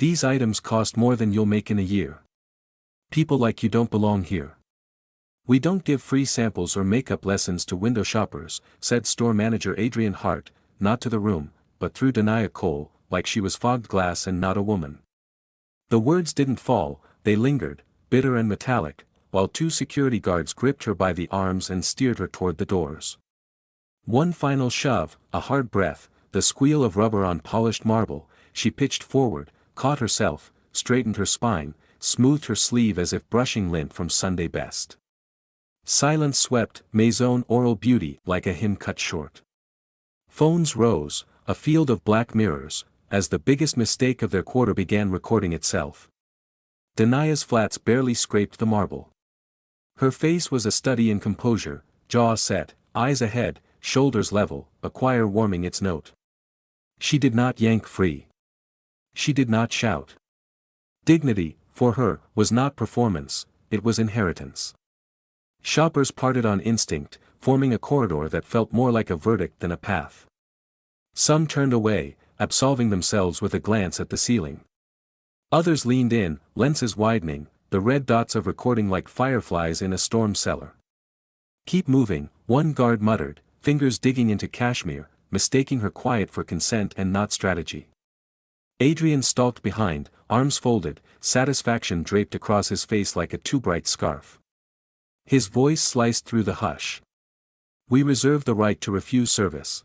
These items cost more than you'll make in a year. People like you don't belong here. We don't give free samples or makeup lessons to window shoppers, said store manager Adrian Hart, not to the room, but through Denia Cole, like she was fogged glass and not a woman. The words didn't fall, they lingered, bitter and metallic, while two security guards gripped her by the arms and steered her toward the doors. One final shove, a hard breath, the squeal of rubber on polished marble, she pitched forward, caught herself, straightened her spine, smoothed her sleeve as if brushing lint from Sunday best. Silence swept Maison Oral Beauty like a hymn cut short. Phones rose, a field of black mirrors, as the biggest mistake of their quarter began recording itself. Denia's flats barely scraped the marble. Her face was a study in composure, jaw set, eyes ahead, shoulders level, a choir warming its note. She did not yank free. She did not shout. Dignity, for her, was not performance, it was inheritance. Shoppers parted on instinct, forming a corridor that felt more like a verdict than a path. Some turned away, absolving themselves with a glance at the ceiling. Others leaned in, lenses widening, the red dots of recording like fireflies in a storm cellar. Keep moving, one guard muttered, fingers digging into cashmere, mistaking her quiet for consent and not strategy. Adrian stalked behind, arms folded, satisfaction draped across his face like a too bright scarf. His voice sliced through the hush. We reserve the right to refuse service.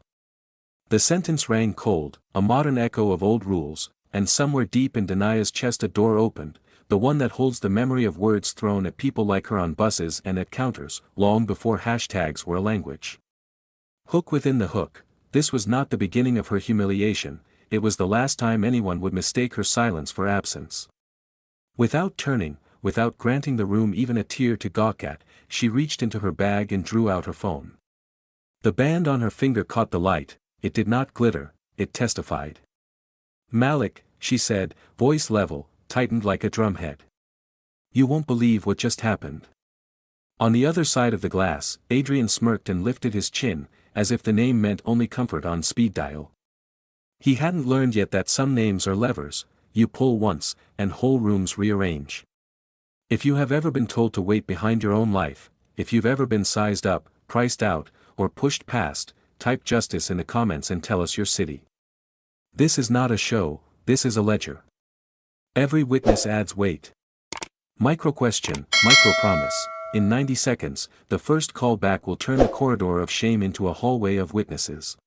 The sentence rang cold, a modern echo of old rules, and somewhere deep in Denia's chest a door opened, the one that holds the memory of words thrown at people like her on buses and at counters, long before hashtags were a language. Hook within the hook, this was not the beginning of her humiliation, it was the last time anyone would mistake her silence for absence. Without turning, without granting the room even a tear to gawk at, she reached into her bag and drew out her phone. The band on her finger caught the light, it did not glitter, it testified. Malik, she said, voice level, tightened like a drumhead. You won't believe what just happened. On the other side of the glass, Adrian smirked and lifted his chin, as if the name meant only comfort on speed dial. He hadn't learned yet that some names are levers, you pull once, and whole rooms rearrange. If you have ever been told to wait behind your own life, if you've ever been sized up, priced out, or pushed past, type justice in the comments and tell us your city. This is not a show, this is a ledger. Every witness adds weight. Micro question, micro promise, in 90 seconds, the first call back will turn the corridor of shame into a hallway of witnesses.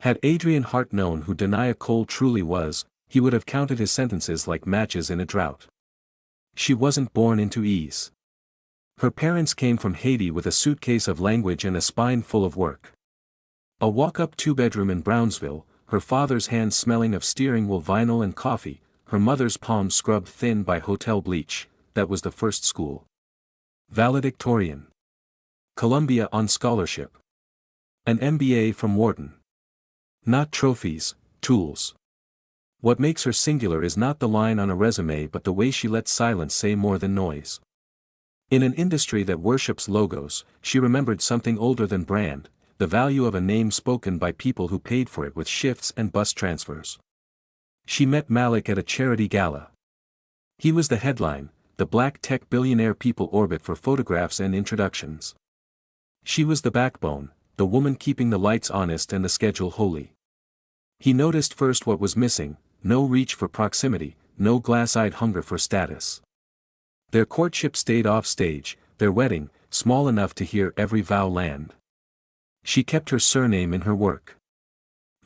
Had Adrian Hart known who Denia Cole truly was, he would have counted his sentences like matches in a drought. She wasn't born into ease. Her parents came from Haiti with a suitcase of language and a spine full of work. A walk-up two-bedroom in Brownsville, her father's hands smelling of steering wheel vinyl and coffee, her mother's palms scrubbed thin by hotel bleach, that was the first school. Valedictorian. Columbia on scholarship. An MBA from Wharton. Not trophies, tools. What makes her singular is not the line on a resume but the way she lets silence say more than noise. In an industry that worships logos, she remembered something older than brand, the value of a name spoken by people who paid for it with shifts and bus transfers. She met Malik at a charity gala. He was the headline, the black tech billionaire people orbit for photographs and introductions. She was the backbone, the woman keeping the lights honest and the schedule holy. He noticed first what was missing, no reach for proximity, no glass-eyed hunger for status. Their courtship stayed off stage, their wedding, small enough to hear every vow land. She kept her surname in her work.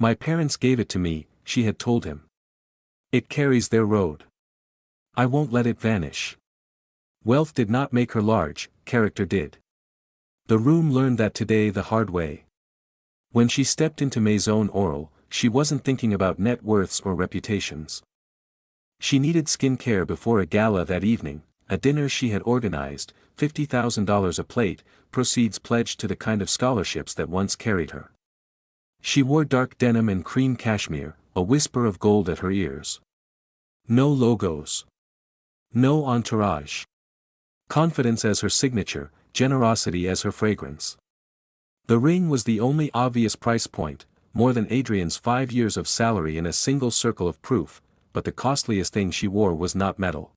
My parents gave it to me, she had told him. It carries their road. I won't let it vanish. Wealth did not make her large, character did. The room learned that today the hard way. When she stepped into Maison Oral, she wasn't thinking about net worths or reputations. She needed skin care before a gala that evening, a dinner she had organized, $50,000 a plate, proceeds pledged to the kind of scholarships that once carried her. She wore dark denim and cream cashmere, a whisper of gold at her ears. No logos. No entourage. Confidence as her signature, generosity as her fragrance. The ring was the only obvious price point, more than Adrian's 5 years of salary in a single circle of proof, but the costliest thing she wore was not metal.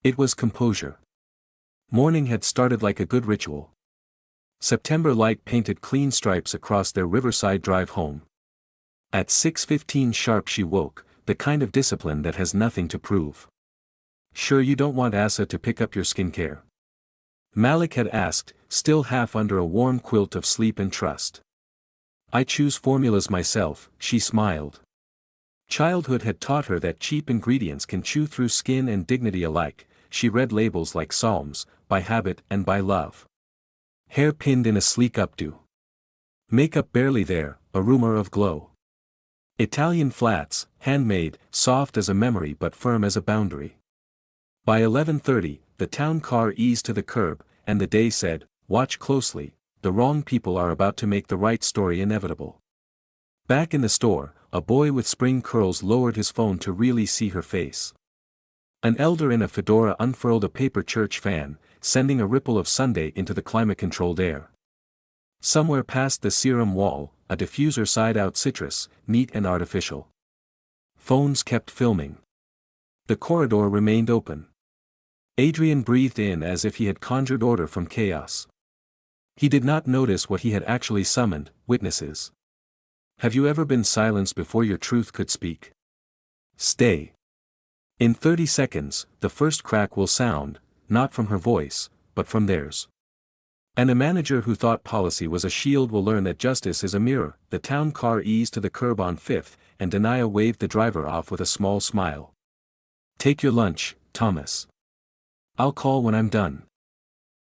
It was composure. Morning had started like a good ritual. September light painted clean stripes across their Riverside drive home. At 6:15 sharp she woke, the kind of discipline that has nothing to prove. "Sure you don't want Asa to pick up your skincare?" Malik had asked, still half under a warm quilt of sleep and trust. "I choose formulas myself," she smiled. Childhood had taught her that cheap ingredients can chew through skin and dignity alike. She read labels like psalms, by habit and by love. Hair pinned in a sleek updo. Makeup barely there, a rumor of glow. Italian flats, handmade, soft as a memory but firm as a boundary. By 11:30, the town car eased to the curb, and the day said, "Watch closely, the wrong people are about to make the right story inevitable." Back in the store, a boy with spring curls lowered his phone to really see her face. An elder in a fedora unfurled a paper church fan, sending a ripple of Sunday into the climate-controlled air. Somewhere past the serum wall, a diffuser sighed out citrus, neat and artificial. Phones kept filming. The corridor remained open. Adrian breathed in as if he had conjured order from chaos. He did not notice what he had actually summoned: witnesses. Have you ever been silenced before your truth could speak? Stay. In 30 seconds, the first crack will sound, not from her voice, but from theirs. And a manager who thought policy was a shield will learn that justice is a mirror. The town car eased to the curb on 5th, and Denia waved the driver off with a small smile. "Take your lunch, Thomas. I'll call when I'm done."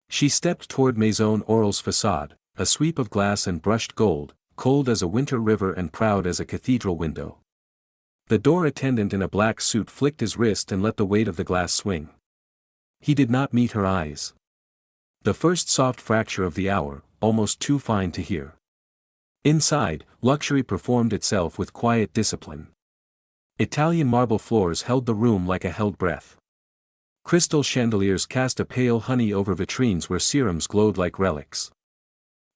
She stepped toward Maison Oral's facade, a sweep of glass and brushed gold, cold as a winter river and proud as a cathedral window. The door attendant in a black suit flicked his wrist and let the weight of the glass swing. He did not meet her eyes. The first soft fracture of the hour, almost too fine to hear. Inside, luxury performed itself with quiet discipline. Italian marble floors held the room like a held breath. Crystal chandeliers cast a pale honey over vitrines where serums glowed like relics.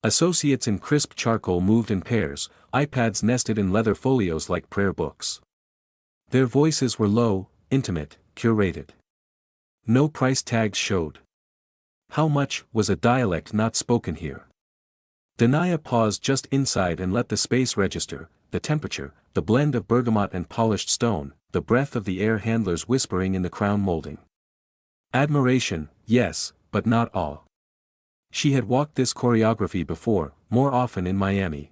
Associates in crisp charcoal moved in pairs, iPads nested in leather folios like prayer books. Their voices were low, intimate, curated. No price tags showed. How much was a dialect not spoken here? Denia paused just inside and let the space register, the temperature, the blend of bergamot and polished stone, the breath of the air handlers whispering in the crown molding. Admiration, yes, but not awe. She had walked this choreography before, more often in Miami.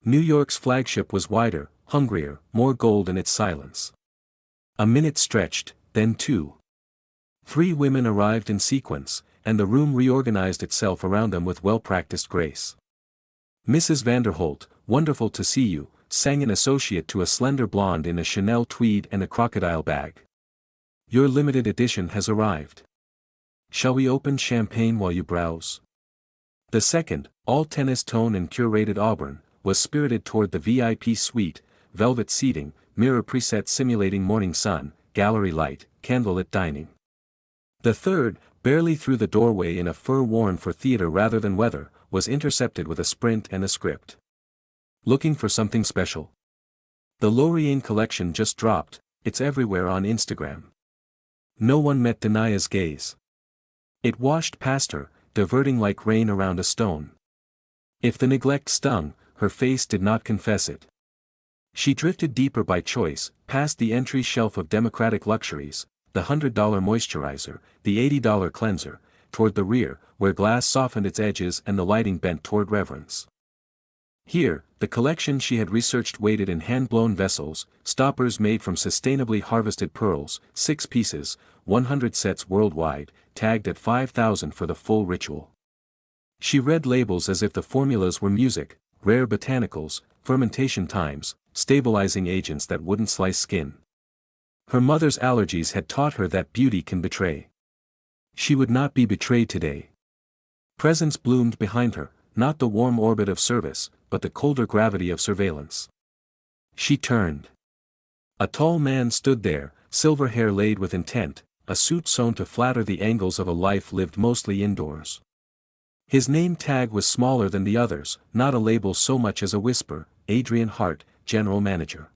New York's flagship was wider, hungrier, more gold in its silence. A minute stretched, then 2. 3 women arrived in sequence, and the room reorganized itself around them with well-practiced grace. "Mrs. Vanderholt, wonderful to see you," sang an associate to a slender blonde in a Chanel tweed and a crocodile bag. "Your limited edition has arrived. Shall we open champagne while you browse?" The second, all tennis tone and curated auburn, was spirited toward the VIP suite, velvet seating, mirror preset simulating morning sun, gallery light, candlelit dining. The third, barely through the doorway in a fur worn for theater rather than weather, was intercepted with a sprint and a script. "Looking for something special? The Lorraine collection just dropped, it's everywhere on Instagram." No one met Denia's gaze. It washed past her, diverting like rain around a stone. If the neglect stung, her face did not confess it. She drifted deeper by choice, past the entry shelf of democratic luxuries, the $100 moisturizer, the $80 cleanser, toward the rear, where glass softened its edges and the lighting bent toward reverence. Here, the collection she had researched waited in hand-blown vessels, stoppers made from sustainably harvested pearls, 6 pieces, 100 sets worldwide, tagged at $5,000 for the full ritual. She read labels as if the formulas were music: rare botanicals, fermentation times, stabilizing agents that wouldn't slice skin. Her mother's allergies had taught her that beauty can betray. She would not be betrayed today. Presence bloomed behind her, not the warm orbit of service, but the colder gravity of surveillance. She turned. A tall man stood there, silver hair laid with intent, a suit sewn to flatter the angles of a life lived mostly indoors. His name tag was smaller than the others, not a label so much as a whisper: Adrian Hart, General Manager.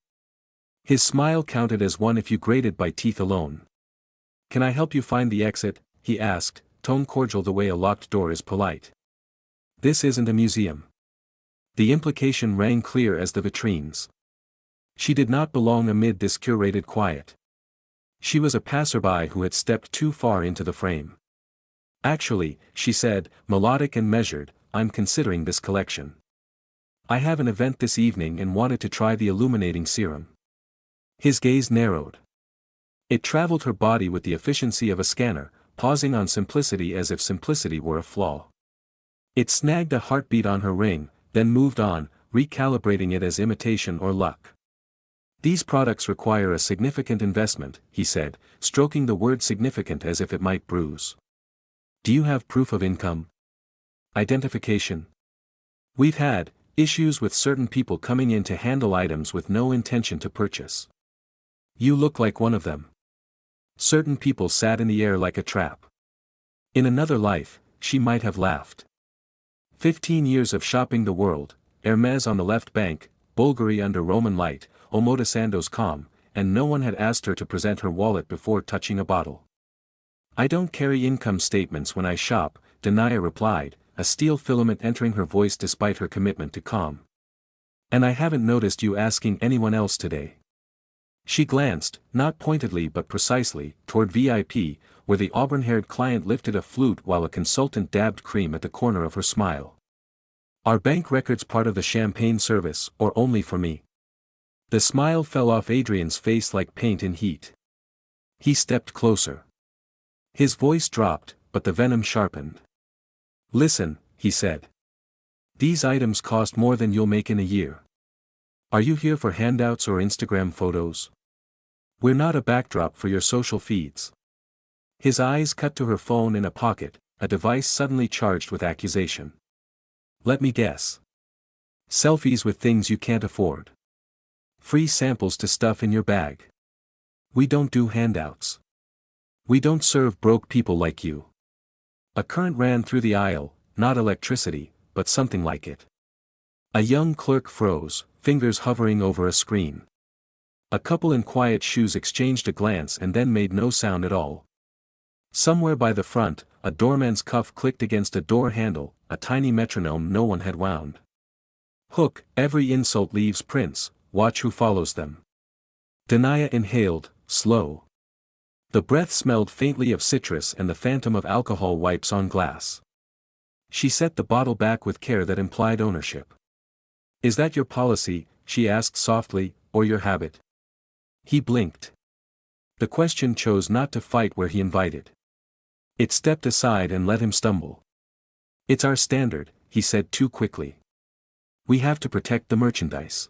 His smile counted as one if you graded by teeth alone. "Can I help you find the exit?" he asked, tone cordial the way a locked door is polite. "This isn't a museum." The implication rang clear as the vitrines. She did not belong amid this curated quiet. She was a passerby who had stepped too far into the frame. "Actually," she said, melodic and measured, "I'm considering this collection. I have an event this evening and wanted to try the illuminating serum." His gaze narrowed. It traveled her body with the efficiency of a scanner, pausing on simplicity as if simplicity were a flaw. It snagged a heartbeat on her ring, then moved on, recalibrating it as imitation or luck. "These products require a significant investment," he said, stroking the word significant as if it might bruise. "Do you have proof of income? Identification?" "We've had issues with certain people coming in to handle items with no intention to purchase. You look like one of them." Certain people sat in the air like a trap. In another life, she might have laughed. 15 years of shopping the world, Hermes on the left bank, Bulgari under Roman light, Omotesando's calm, and no one had asked her to present her wallet before touching a bottle. "I don't carry income statements when I shop," Denia replied, a steel filament entering her voice despite her commitment to calm. "And I haven't noticed you asking anyone else today." She glanced, not pointedly but precisely, toward VIP, where the auburn-haired client lifted a flute while a consultant dabbed cream at the corner of her smile. "Are bank records part of the champagne service, or only for me?" The smile fell off Adrian's face like paint in heat. He stepped closer. His voice dropped, but the venom sharpened. "Listen," he said. "These items cost more than you'll make in a year. Are you here for handouts or Instagram photos? We're not a backdrop for your social feeds." His eyes cut to her phone in a pocket, a device suddenly charged with accusation. "Let me guess. Selfies with things you can't afford. Free samples to stuff in your bag. We don't do handouts. We don't serve broke people like you." A current ran through the aisle, not electricity, but something like it. A young clerk froze, fingers hovering over a screen. A couple in quiet shoes exchanged a glance and then made no sound at all. Somewhere by the front, a doorman's cuff clicked against a door handle, a tiny metronome no one had wound. "Hook, every insult leaves prints, watch who follows them." Denia inhaled, slow. The breath smelled faintly of citrus and the phantom of alcohol wipes on glass. She set the bottle back with care that implied ownership. "Is that your policy," she asked softly, "or your habit?" He blinked. The question chose not to fight where he invited. It stepped aside and let him stumble. "It's our standard," he said too quickly. "We have to protect the merchandise."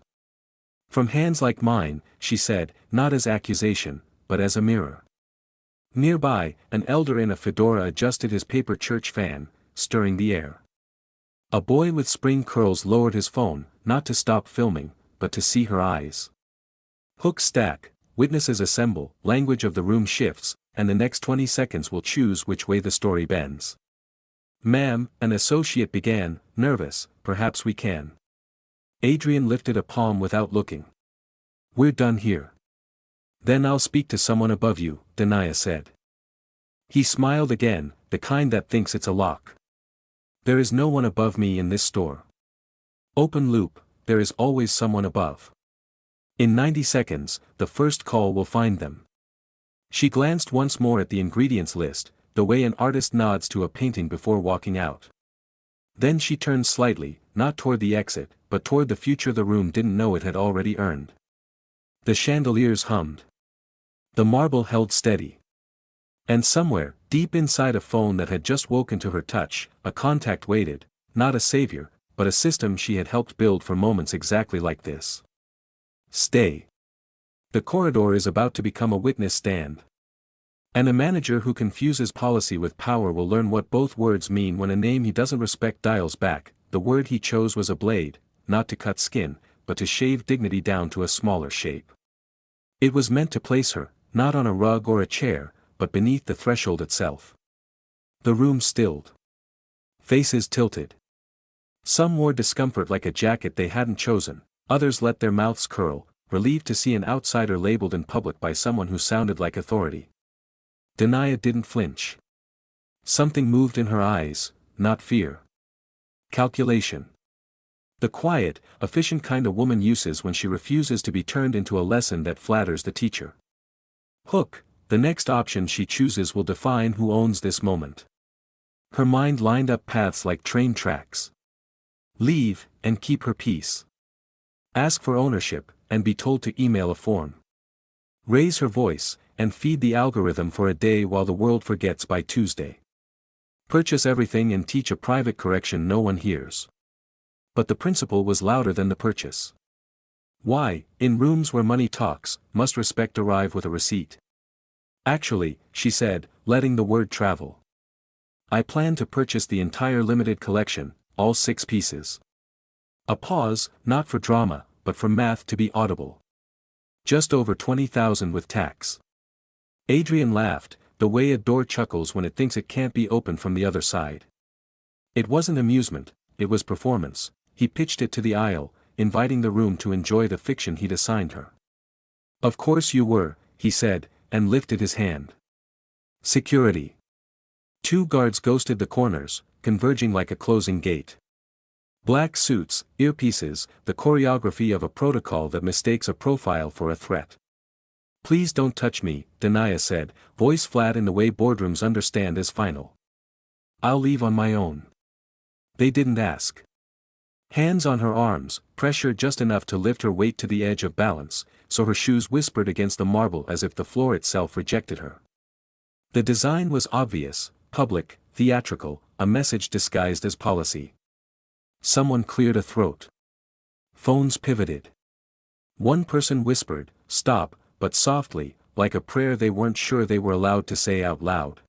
"From hands like mine," she said, not as accusation, but as a mirror. Nearby, an elder in a fedora adjusted his paper church fan, stirring the air. A boy with spring curls lowered his phone, not to stop filming, but to see her eyes. Hook stack, witnesses assemble, language of the room shifts, and the next 20 seconds will choose which way the story bends. "Ma'am," an associate began, nervous, "perhaps we can." Adrian lifted a palm without looking. "We're done here." "Then I'll speak to someone above you," Denia said. He smiled again, the kind that thinks it's a lock. "There is no one above me in this store. Open loop, there is always someone above. In 90 seconds, the first call will find them." She glanced once more at the ingredients list, the way an artist nods to a painting before walking out. Then she turned slightly, not toward the exit, but toward the future the room didn't know it had already earned. The chandeliers hummed. The marble held steady. And somewhere, deep inside a phone that had just woken to her touch, a contact waited, not a savior, but a system she had helped build for moments exactly like this. "Stay. The corridor is about to become a witness stand." And a manager who confuses policy with power will learn what both words mean when a name he doesn't respect dials back. The word he chose was a blade, not to cut skin, but to shave dignity down to a smaller shape. It was meant to place her, not on a rug or a chair, but beneath the threshold itself. The room stilled. Faces tilted. Some wore discomfort like a jacket they hadn't chosen, others let their mouths curl, relieved to see an outsider labeled in public by someone who sounded like authority. Denia didn't flinch. Something moved in her eyes, not fear. Calculation. The quiet, efficient kind a woman uses when she refuses to be turned into a lesson that flatters the teacher. Hook, the next option she chooses will define who owns this moment. Her mind lined up paths like train tracks. Leave, and keep her peace. Ask for ownership, and be told to email a form. Raise her voice, and feed the algorithm for a day while the world forgets by Tuesday. Purchase everything and teach a private correction no one hears. But the principle was louder than the purchase. Why, in rooms where money talks, must respect arrive with a receipt? Actually, she said, letting the word travel. I plan to purchase the entire limited collection, all 6 pieces. A pause, not for drama, but for math to be audible. Just over 20,000 with tax. Adrian laughed, the way a door chuckles when it thinks it can't be opened from the other side. It wasn't amusement, it was performance. He pitched it to the aisle, inviting the room to enjoy the fiction he'd assigned her. Of course you were, he said, and lifted his hand. Security. 2 guards ghosted the corners, converging like a closing gate. Black suits, earpieces, the choreography of a protocol that mistakes a profile for a threat. Please don't touch me, Denia said, voice flat in the way boardrooms understand as final. I'll leave on my own. They didn't ask. Hands on her arms, pressure just enough to lift her weight to the edge of balance, so her shoes whispered against the marble as if the floor itself rejected her. The design was obvious, public, theatrical, a message disguised as policy. Someone cleared a throat. Phones pivoted. One person whispered, "Stop," but softly, like a prayer they weren't sure they were allowed to say out loud.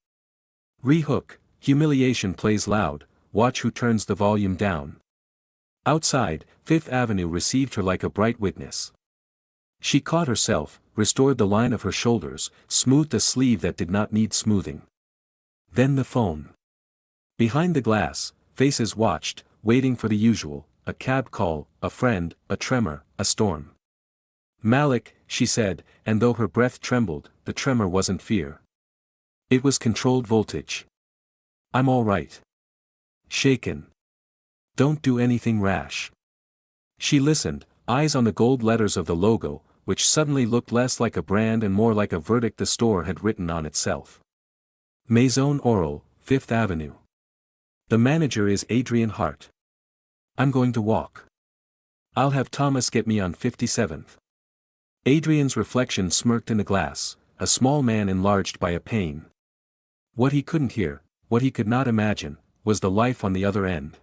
Rehook, humiliation plays loud, watch who turns the volume down. Outside, Fifth Avenue received her like a bright witness. She caught herself, restored the line of her shoulders, smoothed a sleeve that did not need smoothing. Then the phone. Behind the glass, faces watched, waiting for the usual, a cab call, a friend, a tremor, a storm. Malik, she said, and though her breath trembled, the tremor wasn't fear. It was controlled voltage. I'm all right. Shaken. Don't do anything rash. She listened, eyes on the gold letters of the logo, which suddenly looked less like a brand and more like a verdict the store had written on itself. Maison Oral, Fifth Avenue. The manager is Adrian Hart. I'm going to walk. I'll have Thomas get me on 57th. Adrian's reflection smirked in the glass, a small man enlarged by a pain. What he couldn't hear, what he could not imagine, was the life on the other end.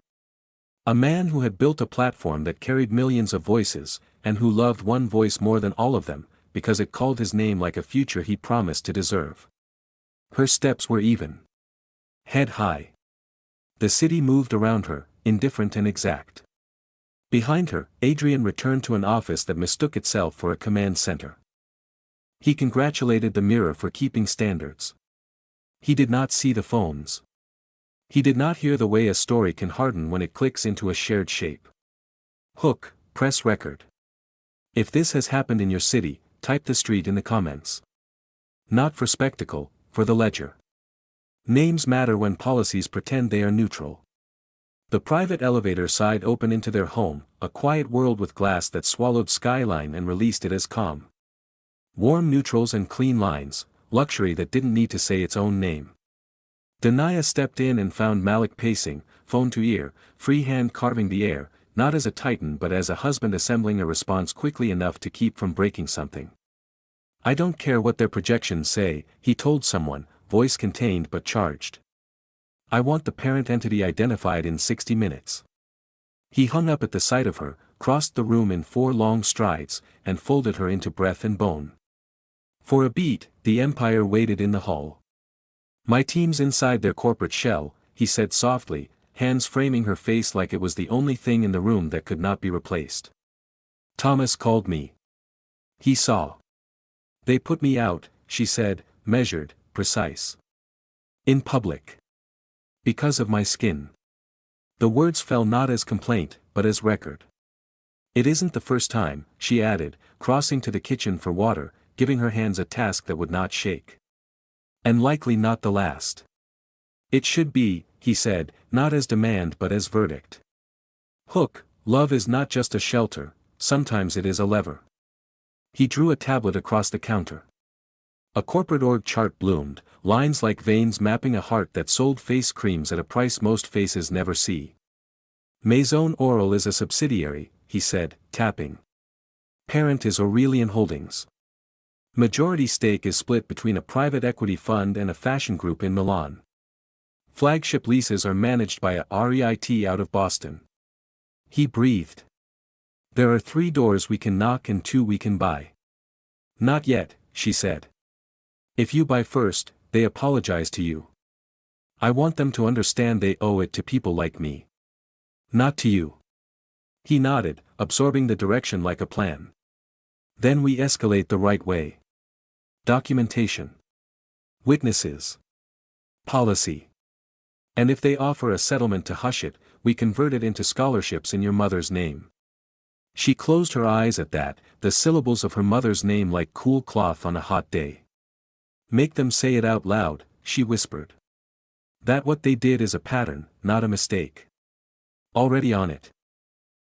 A man who had built a platform that carried millions of voices, and who loved one voice more than all of them, because it called his name like a future he promised to deserve. Her steps were even. Head high. The city moved around her, indifferent and exact. Behind her, Adrian returned to an office that mistook itself for a command center. He congratulated the mirror for keeping standards. He did not see the phones. He did not hear the way a story can harden when it clicks into a shared shape. Hook, press record. If this has happened in your city, type the street in the comments. Not for spectacle, for the ledger. Names matter when policies pretend they are neutral. The private elevator sighed open into their home, a quiet world with glass that swallowed skyline and released it as calm. Warm neutrals and clean lines, luxury that didn't need to say its own name. Denia stepped in and found Malik pacing, phone to ear, free hand carving the air, not as a titan but as a husband assembling a response quickly enough to keep from breaking something. I don't care what their projections say, he told someone, voice contained but charged. I want the parent entity identified in 60 minutes. He hung up at the sight of her, crossed the room in 4 long strides, and folded her into breath and bone. For a beat, the empire waited in the hall. My team's inside their corporate shell, he said softly, hands framing her face like it was the only thing in the room that could not be replaced. Thomas called me. He saw. They put me out, she said, measured, precise. In public. Because of my skin. The words fell not as complaint, but as record. It isn't the first time, she added, crossing to the kitchen for water, giving her hands a task that would not shake. And likely not the last. It should be, he said, not as demand but as verdict. Hook, love is not just a shelter, sometimes it is a lever. He drew a tablet across the counter. A corporate org chart bloomed, lines like veins mapping a heart that sold face creams at a price most faces never see. Maison Oral is a subsidiary, he said, tapping. Parent is Aurelian Holdings. Majority stake is split between a private equity fund and a fashion group in Milan. Flagship leases are managed by a REIT out of Boston. He breathed. There are 3 doors we can knock and 2 we can buy. Not yet, she said. If you buy first, they apologize to you. I want them to understand they owe it to people like me. Not to you. He nodded, absorbing the direction like a plan. Then we escalate the right way. Documentation. Witnesses. Policy. And if they offer a settlement to hush it, we convert it into scholarships in your mother's name. She closed her eyes at that, the syllables of her mother's name like cool cloth on a hot day. Make them say it out loud, she whispered. That what they did is a pattern, not a mistake. Already on it.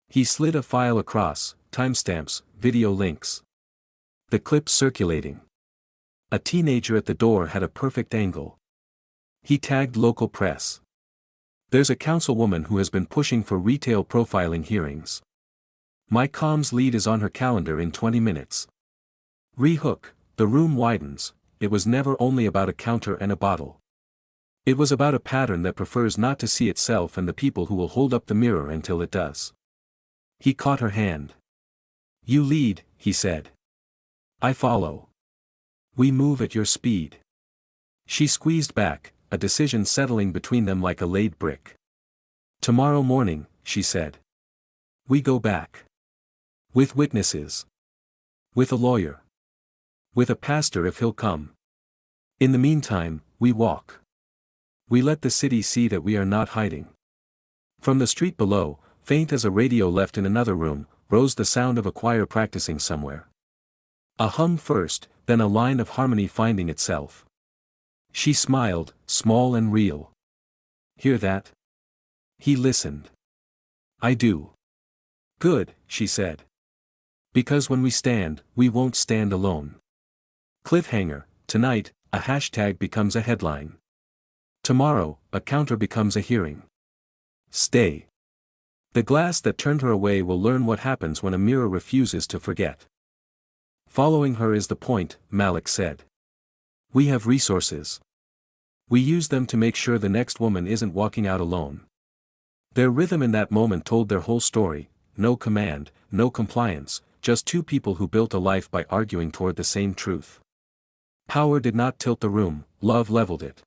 He slid a file across, timestamps, video links. The clip circulating. A teenager at the door had a perfect angle. He tagged local press. There's a councilwoman who has been pushing for retail profiling hearings. My comms lead is on her calendar in 20 minutes. Re-hook, the room widens, it was never only about a counter and a bottle. It was about a pattern that prefers not to see itself and the people who will hold up the mirror until it does. He caught her hand. You lead, he said. I follow. We move at your speed. She squeezed back, a decision settling between them like a laid brick. Tomorrow morning, she said. We go back. With witnesses. With a lawyer. With a pastor if he'll come. In the meantime, we walk. We let the city see that we are not hiding. From the street below, faint as a radio left in another room, rose the sound of a choir practicing somewhere. A hum first, then a line of harmony finding itself. She smiled, small and real. Hear that? He listened. I do. Good, she said. Because when we stand, we won't stand alone. Cliffhanger, tonight, a hashtag becomes a headline. Tomorrow, a counter becomes a hearing. Stay. The glass that turned her away will learn what happens when a mirror refuses to forget. Following her is the point, Malik said. We have resources. We use them to make sure the next woman isn't walking out alone. Their rhythm in that moment told their whole story, no command, no compliance, just 2 people who built a life by arguing toward the same truth. Power did not tilt the room, love leveled it.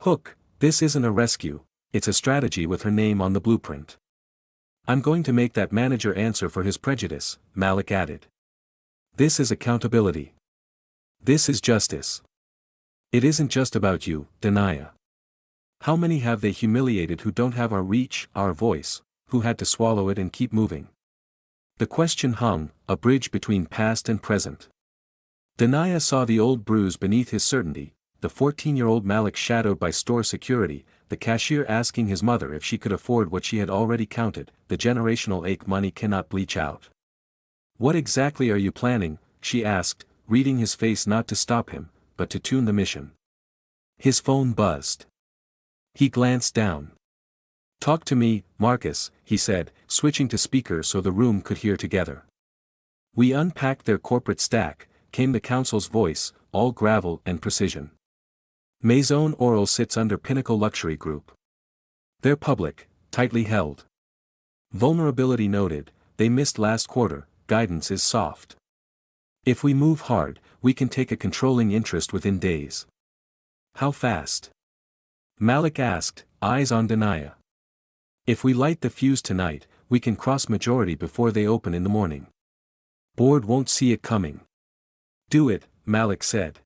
Hook, this isn't a rescue, it's a strategy with her name on the blueprint. I'm going to make that manager answer for his prejudice, Malik added. This is accountability. This is justice. It isn't just about you, Denia. How many have they humiliated who don't have our reach, our voice, who had to swallow it and keep moving? The question hung, a bridge between past and present. Denia saw the old bruise beneath his certainty, the 14-year-old Malik shadowed by store security, the cashier asking his mother if she could afford what she had already counted, the generational ache money cannot bleach out. What exactly are you planning, she asked, reading his face not to stop him, but to tune the mission. His phone buzzed. He glanced down. Talk to me, Marcus, he said, switching to speaker so the room could hear together. We unpacked their corporate stack, came the counsel's voice, all gravel and precision. Maison Oral sits under Pinnacle Luxury Group. They're public, tightly held. Vulnerability noted, they missed last quarter, guidance is soft. If we move hard, we can take a controlling interest within days. How fast? Malik asked, eyes on Denia. If we light the fuse tonight, we can cross majority before they open in the morning. Board won't see it coming. Do it, Malik said.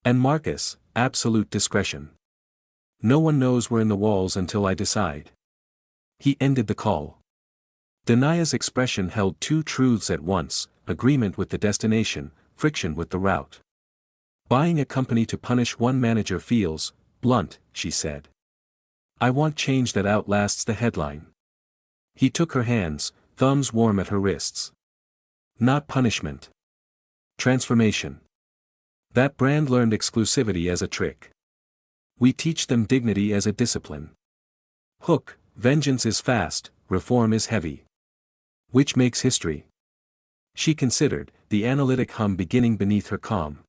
And Marcus, absolute discretion. No one knows we're in the walls until I decide. He ended the call. Denia's expression held 2 truths at once, agreement with the destination, friction with the route. Buying a company to punish one manager feels blunt, she said. I want change that outlasts the headline. He took her hands, thumbs warm at her wrists. Not punishment. Transformation. That brand learned exclusivity as a trick. We teach them dignity as a discipline. Hook, vengeance is fast, reform is heavy. Which makes history? She considered, the analytic hum beginning beneath her calm.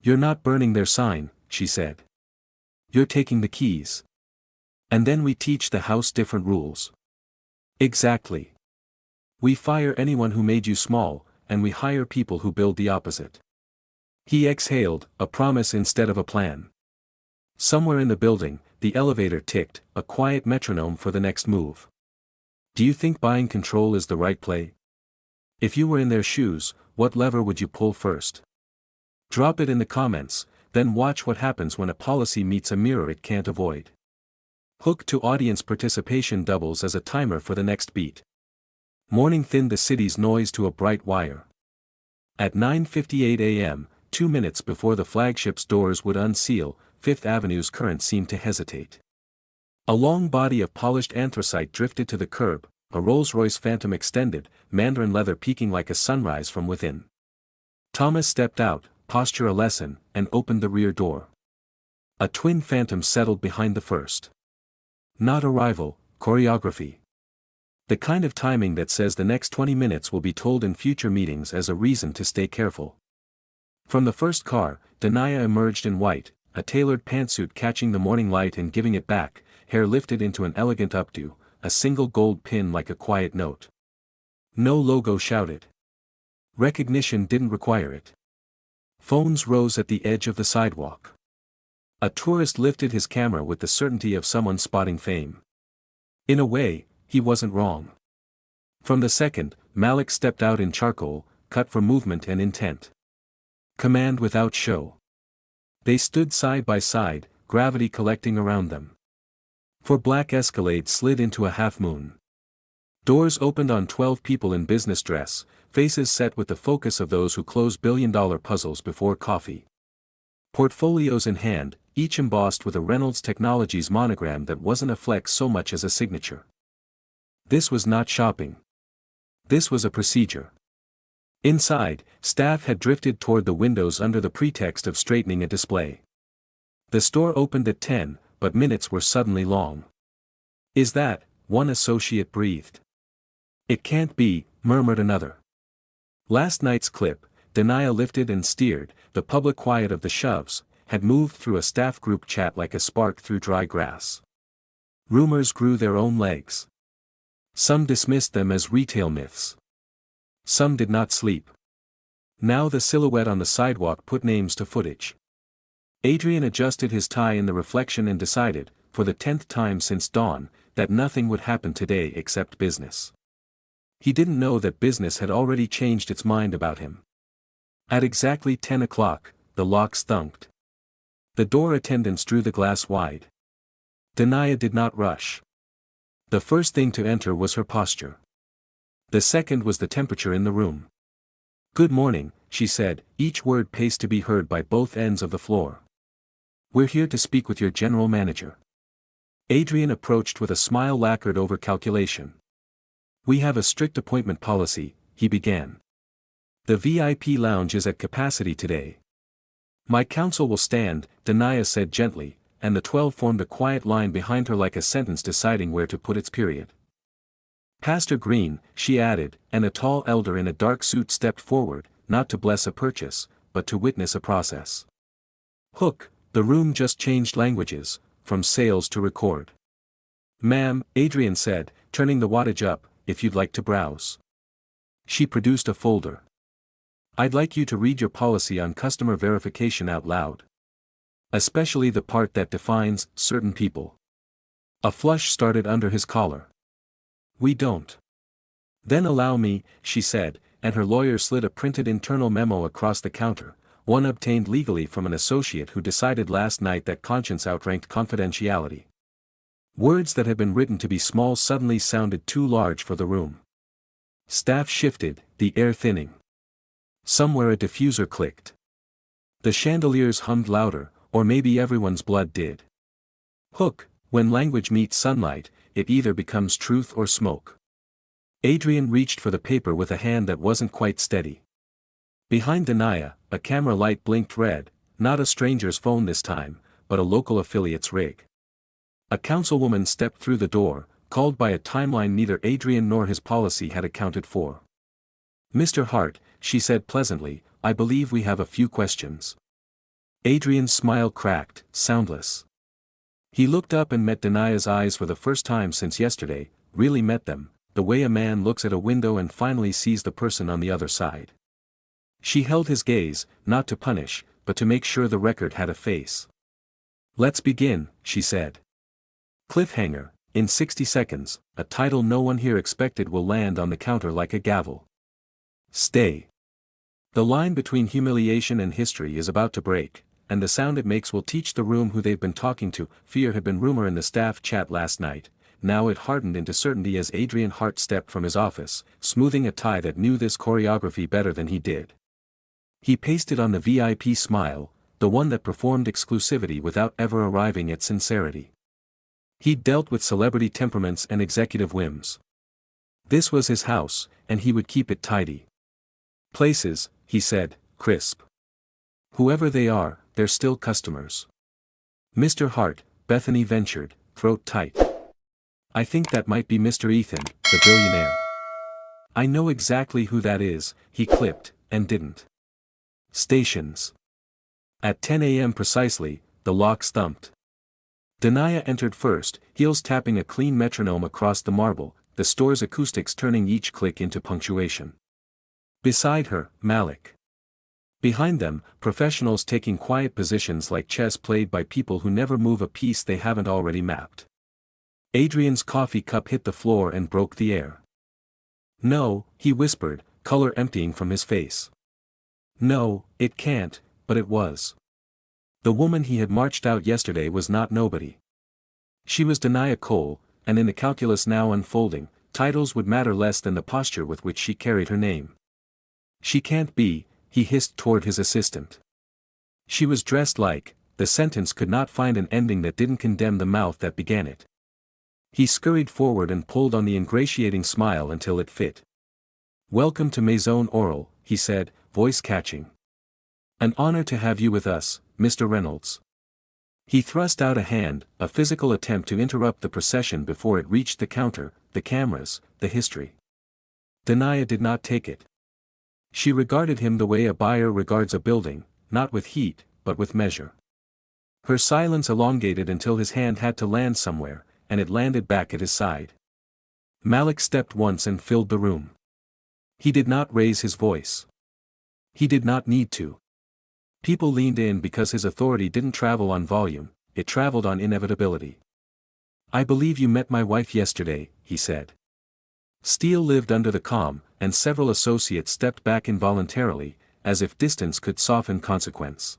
You're not burning their sign, she said. You're taking the keys. And then we teach the house different rules. Exactly. We fire anyone who made you small, and we hire people who build the opposite. He exhaled, a promise instead of a plan. Somewhere in the building, the elevator ticked, a quiet metronome for the next move. Do you think buying control is the right play? If you were in their shoes, what lever would you pull first? Drop it in the comments, then watch what happens when a policy meets a mirror it can't avoid. Hook to audience participation doubles as a timer for the next beat. Morning thinned the city's noise to a bright wire. At 9:58 a.m., 2 minutes before the flagship's doors would unseal, Fifth Avenue's current seemed to hesitate. A long body of polished anthracite drifted to the curb, a Rolls-Royce Phantom extended, mandarin leather peeking like a sunrise from within. Thomas stepped out, posture a lesson, and opened the rear door. A twin Phantom settled behind the first. Not arrival, choreography. The kind of timing that says the next 20 minutes will be told in future meetings as a reason to stay careful. From the first car, Danaya emerged in white, a tailored pantsuit catching the morning light and giving it back, hair lifted into an elegant updo, a single gold pin like a quiet note. No logo shouted. Recognition didn't require it. Phones rose at the edge of the sidewalk. A tourist lifted his camera with the certainty of someone spotting fame. In a way, he wasn't wrong. From the second, Malik stepped out in charcoal, cut for movement and intent. Command without show. They stood side by side, gravity collecting around them. For Black Escalade slid into a half-moon. Doors opened on 12 people in business dress, faces set with the focus of those who close billion-dollar puzzles before coffee. Portfolios in hand, each embossed with a Reynolds Technologies monogram that wasn't a flex so much as a signature. This was not shopping. This was a procedure. Inside, staff had drifted toward the windows under the pretext of straightening a display. The store opened at 10, but minutes were suddenly long. Is that, one associate breathed. It can't be, murmured another. Last night's clip, Danaya lifted and steered, the public quiet of the shoves, had moved through a staff group chat like a spark through dry grass. Rumors grew their own legs. Some dismissed them as retail myths. Some did not sleep. Now the silhouette on the sidewalk put names to footage. Adrian adjusted his tie in the reflection and decided, for the 10th time since dawn, that nothing would happen today except business. He didn't know that business had already changed its mind about him. At exactly 10 o'clock, the locks thunked. The door attendants drew the glass wide. Danaya did not rush. The first thing to enter was her posture. The second was the temperature in the room. Good morning, she said, each word paced to be heard by both ends of the floor. We're here to speak with your general manager. Adrian approached with a smile lacquered over calculation. We have a strict appointment policy, he began. The VIP lounge is at capacity today. My counsel will stand, Danaya said gently, and the 12 formed a quiet line behind her like a sentence deciding where to put its period. Pastor Green, she added, and a tall elder in a dark suit stepped forward, not to bless a purchase, but to witness a process. Hook, the room just changed languages, from sales to record. Ma'am, Adrian said, turning the wattage up, if you'd like to browse. She produced a folder. I'd like you to read your policy on customer verification out loud. Especially the part that defines certain people. A flush started under his collar. We don't. Then allow me, she said, and her lawyer slid a printed internal memo across the counter, one obtained legally from an associate who decided last night that conscience outranked confidentiality. Words that had been written to be small suddenly sounded too large for the room. Staff shifted, the air thinning. Somewhere a diffuser clicked. The chandeliers hummed louder, or maybe everyone's blood did. Hook, when language meets sunlight, it either becomes truth or smoke. Adrian reached for the paper with a hand that wasn't quite steady. Behind Denia, a camera light blinked red, not a stranger's phone this time, but a local affiliate's rig. A councilwoman stepped through the door, called by a timeline neither Adrian nor his policy had accounted for. "Mr. Hart," she said pleasantly, "I believe we have a few questions." Adrian's smile cracked, soundless. He looked up and met Denia's eyes for the first time since yesterday, really met them, the way a man looks at a window and finally sees the person on the other side. She held his gaze, not to punish, but to make sure the record had a face. "Let's begin," she said. Cliffhanger, in 60 seconds, a title no one here expected will land on the counter like a gavel. Stay. The line between humiliation and history is about to break, and the sound it makes will teach the room who they've been talking to. Fear had been rumor in the staff chat last night, now it hardened into certainty as Adrian Hart stepped from his office, smoothing a tie that knew this choreography better than he did. He pasted on the VIP smile, the one that performed exclusivity without ever arriving at sincerity. He'd dealt with celebrity temperaments and executive whims. This was his house, and he would keep it tidy. "Places," he said, crisp. "Whoever they are, they're still customers." "Mr. Hart," Bethany ventured, throat tight. "I think that might be Mr. Ethan, the billionaire." "I know exactly who that is," he clipped, and didn't. Stations. At 10 a.m. precisely, the locks thumped. Denia entered first, heels tapping a clean metronome across the marble, the store's acoustics turning each click into punctuation. Beside her, Malik. Behind them, professionals taking quiet positions like chess played by people who never move a piece they haven't already mapped. Adrian's coffee cup hit the floor and broke the air. "No," he whispered, color emptying from his face. "No, it can't," but it was. The woman he had marched out yesterday was not nobody. She was Denia Cole, and in the calculus now unfolding, titles would matter less than the posture with which she carried her name. "She can't be," he hissed toward his assistant. She was dressed like, the sentence could not find an ending that didn't condemn the mouth that began it. He scurried forward and pulled on the ingratiating smile until it fit. "Welcome to Maison Oral," he said, voice catching. "An honor to have you with us, Mr. Reynolds." He thrust out a hand, a physical attempt to interrupt the procession before it reached the counter, the cameras, the history. Denia did not take it. She regarded him the way a buyer regards a building, not with heat, but with measure. Her silence elongated until his hand had to land somewhere, and it landed back at his side. Malik stepped once and filled the room. He did not raise his voice. He did not need to. People leaned in because his authority didn't travel on volume, it traveled on inevitability. "I believe you met my wife yesterday," he said. Steele lived under the calm, and several associates stepped back involuntarily, as if distance could soften consequence.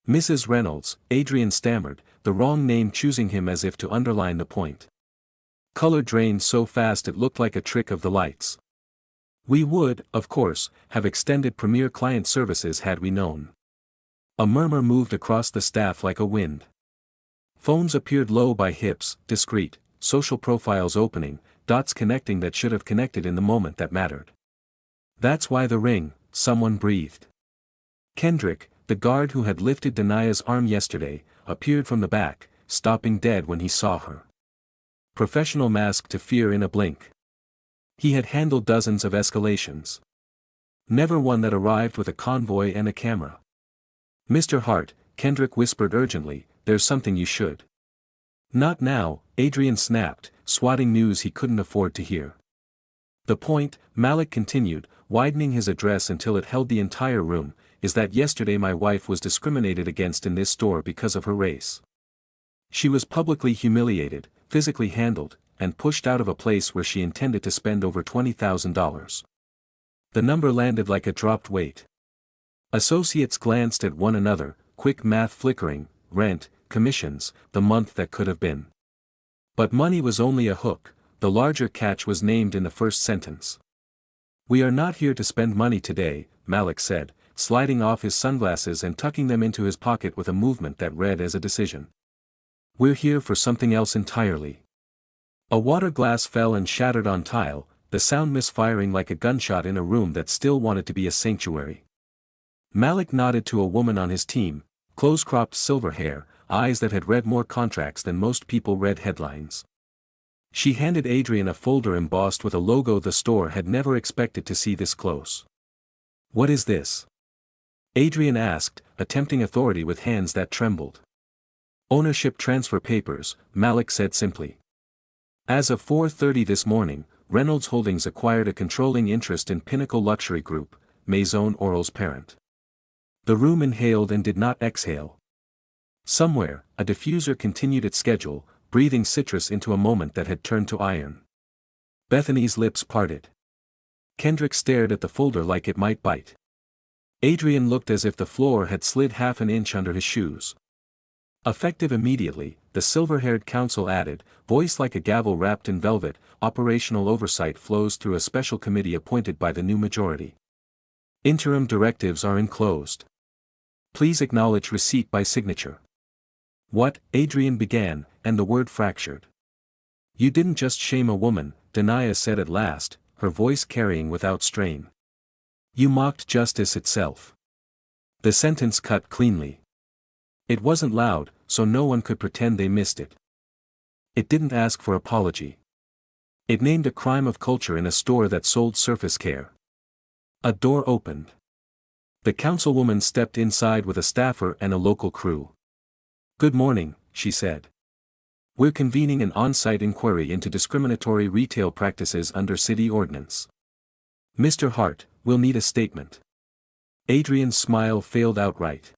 "Mrs. Reynolds," Adrian stammered, the wrong name choosing him as if to underline the point. Color drained so fast it looked like a trick of the lights. "We would, of course, have extended premier client services had we known." A murmur moved across the staff like a wind. Phones appeared low by hips, discreet, social profiles opening, dots connecting that should have connected in the moment that mattered. "That's why the ring," someone breathed. Kendrick, the guard who had lifted Denia's arm yesterday, appeared from the back, stopping dead when he saw her. Professional mask to fear in a blink. He had handled dozens of escalations. Never one that arrived with a convoy and a camera. "Mr. Hart," Kendrick whispered urgently, "there's something you should." "Not now," Adrian snapped, swatting news he couldn't afford to hear. "The point," Malik continued, widening his address until it held the entire room, "is that yesterday my wife was discriminated against in this store because of her race. She was publicly humiliated, physically handled, and pushed out of a place where she intended to spend over $20,000. The number landed like a dropped weight. Associates glanced at one another, quick math flickering, rent, commissions, the month that could have been. But money was only a hook, the larger catch was named in the first sentence. We are not here to spend money today, Malik said, sliding off his sunglasses and tucking them into his pocket with a movement that read as a decision. We're here for something else entirely. A water glass fell and shattered on tile, the sound misfiring like a gunshot in a room that still wanted to be a sanctuary. Malik nodded to a woman on his team, close-cropped silver hair, eyes that had read more contracts than most people read headlines. She handed Adrian a folder embossed with a logo the store had never expected to see this close. What is this? Adrian asked, attempting authority with hands that trembled. Ownership transfer papers, Malik said simply. As of 4:30 this morning, Reynolds Holdings acquired a controlling interest in Pinnacle Luxury Group, Maison Oral's parent. The room inhaled and did not exhale. Somewhere, a diffuser continued its schedule, breathing citrus into a moment that had turned to iron. Bethany's lips parted. Kendrick stared at the folder like it might bite. Adrian looked as if the floor had slid half an inch under his shoes. Effective immediately, the silver-haired counsel added, voice like a gavel wrapped in velvet, operational oversight flows through a special committee appointed by the new majority. Interim directives are enclosed. Please acknowledge receipt by signature. What? Adrian began, and the word fractured. You didn't just shame a woman, Denia said at last, her voice carrying without strain. You mocked justice itself. The sentence cut cleanly. It wasn't loud, so no one could pretend they missed it. It didn't ask for apology. It named a crime of culture in a store that sold surface care. A door opened. The councilwoman stepped inside with a staffer and a local crew. Good morning, she said. We're convening an on-site inquiry into discriminatory retail practices under city ordinance. Mr. Hart, we'll need a statement. Adrian's smile failed outright.